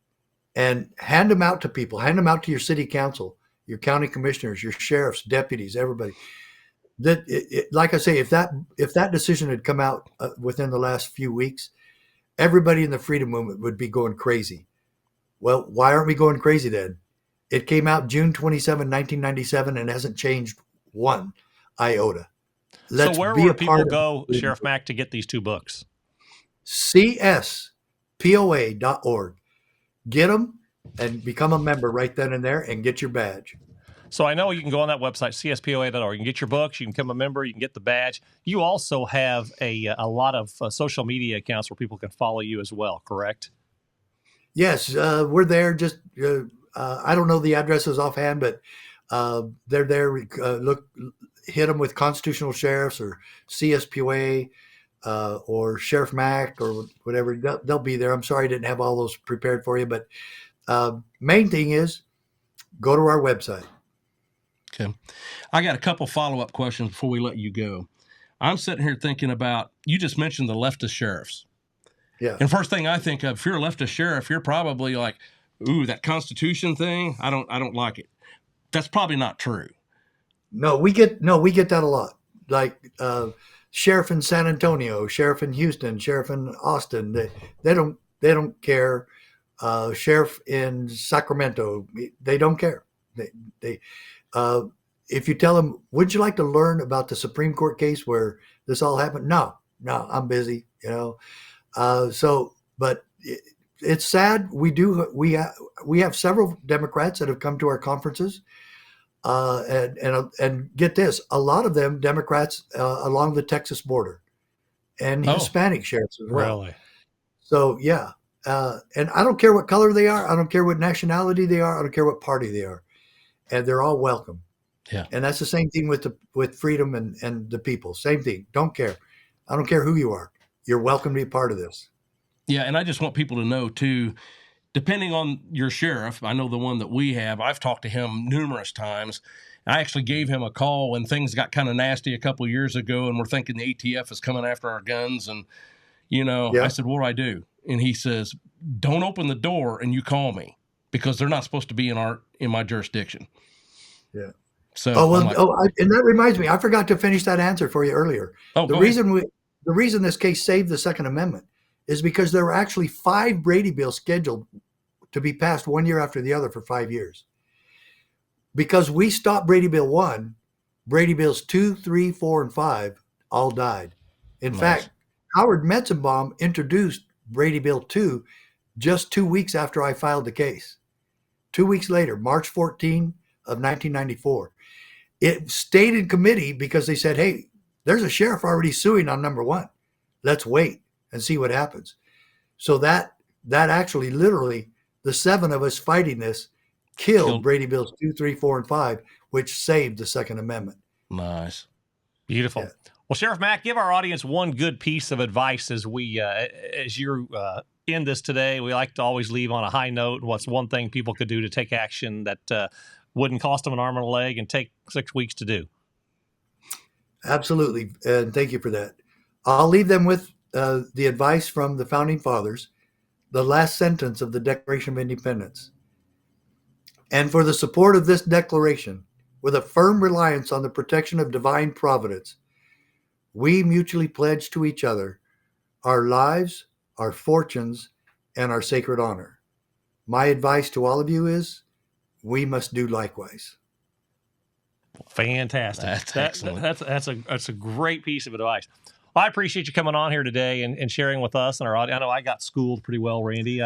and hand them out to people. Hand them out to your city council, your county commissioners, your sheriffs, deputies, everybody. Like I say, if that decision had come out within the last few weeks, everybody in the freedom movement would be going crazy. Well, why aren't we going crazy then? It came out June 27, 1997, and hasn't changed one iota. So where would people go, Sheriff Mack, to get these two books? CSPOA.org. Get them and become a member right then and there and get your badge. So I know you can go on that website, CSPOA.org. You can get your books, you can become a member, you can get the badge. You also have a lot of social media accounts where people can follow you as well, correct? Yes, we're there. Just I don't know the addresses offhand, but they're there. Hit them with Constitutional Sheriffs or CSPOA or Sheriff Mack or whatever. They'll be there. I'm sorry I didn't have all those prepared for you, but main thing is go to our website. Okay. I got a couple follow-up questions before we let you go. I'm sitting here thinking about, you just mentioned the leftist sheriffs. Yeah. And first thing I think of, if you're a leftist sheriff, you're probably like, ooh, that Constitution thing, I don't like it. That's probably not true. No, we get that a lot. Like sheriff in San Antonio, sheriff in Houston, sheriff in Austin, they don't care. Sheriff in Sacramento, they don't care. They if you tell them, would you like to learn about the Supreme Court case where this all happened? No, I'm busy, but it's sad. We have several Democrats that have come to our conferences, and get this, a lot of them Democrats along the Texas border, and Hispanic sheriffs as well. Really? So yeah, and I don't care what color they are. I don't care what nationality they are. I don't care what party they are, and they're all welcome. Yeah. And that's the same thing with freedom and the people. Same thing. Don't care. I don't care who you are. You're welcome to be a part of this. Yeah, and I just want people to know, too, depending on your sheriff, I know the one that we have, I've talked to him numerous times. I actually gave him a call when things got kind of nasty a couple of years ago, and we're thinking the ATF is coming after our guns. And, I said, what do I do? And he says, don't open the door and you call me, because they're not supposed to be in my jurisdiction. Yeah. So, and that reminds me, I forgot to finish that answer for you earlier. Oh, the reason this case saved the Second Amendment is because there were actually 5 Brady bills scheduled to be passed one year after the other for 5 years. Because we stopped Brady Bill 1, Brady Bills 2, 3, 4, and 5 all died. In fact, Howard Metzenbaum introduced Brady Bill 2 just 2 weeks after I filed the case. 2 weeks later, March 14 of 1994. It stayed in committee because they said, hey, there's a sheriff already suing on number 1. Let's wait and see what happens. So that actually literally, the 7 of us fighting this killed Brady Bills 2, 3, 4, and 5, which saved the Second Amendment. Nice. Beautiful. Yeah. Well, Sheriff Mack, give our audience one good piece of advice as we, as you end this today. We like to always leave on a high note. What's one thing people could do to take action that wouldn't cost them an arm and a leg and take 6 weeks to do? Absolutely. And thank you for that. I'll leave them with the advice from the Founding Fathers, the last sentence of the Declaration of Independence. And for the support of this declaration, with a firm reliance on the protection of divine providence, we mutually pledge to each other our lives, our fortunes, and our sacred honor. My advice to all of you is, we must do likewise. Fantastic. That's excellent. That's a great piece of advice. Well, I appreciate you coming on here today and sharing with us and our audience. I know I got schooled pretty well, Randy.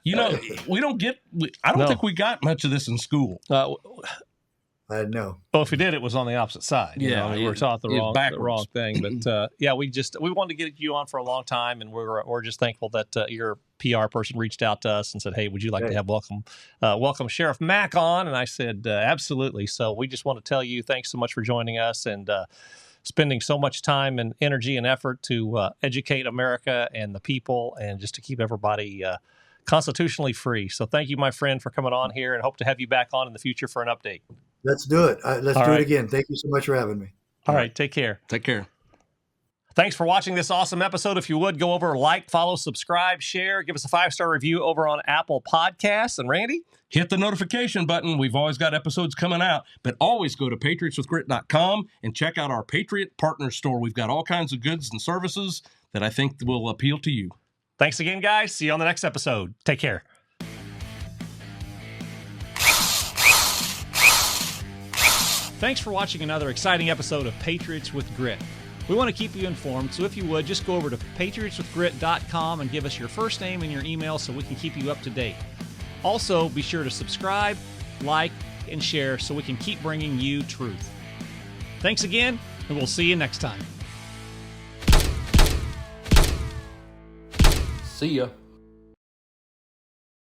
We don't get. I don't think we got much of this in school. I know. Well, if we did, it was on the opposite side. We were taught the wrong thing. But we wanted to get you on for a long time, and we're just thankful that your PR person reached out to us and said, "Hey, would you like to have welcome Sheriff Mack on?" And I said, "Absolutely." So we just want to tell you thanks so much for joining us and spending so much time and energy and effort to educate America and the people, and just to keep everybody constitutionally free. So thank you, my friend, for coming on here, and hope to have you back on in the future for an update. Let's do it. Let's do it again. Thank you so much for having me. All right. Take care. Take care. Thanks for watching this awesome episode. If you would, go over, like, follow, subscribe, share, give us a 5-star review over on Apple Podcasts. And Randy? Hit the notification button. We've always got episodes coming out, but always go to patriotswithgrit.com and check out our Patriot Partner Store. We've got all kinds of goods and services that I think will appeal to you. Thanks again, guys. See you on the next episode. Take care. Thanks for watching another exciting episode of Patriots with Grit. We want to keep you informed, so if you would, just go over to patriotswithgrit.com and give us your first name and your email so we can keep you up to date. Also, be sure to subscribe, like, and share so we can keep bringing you truth. Thanks again, and we'll see you next time. See ya.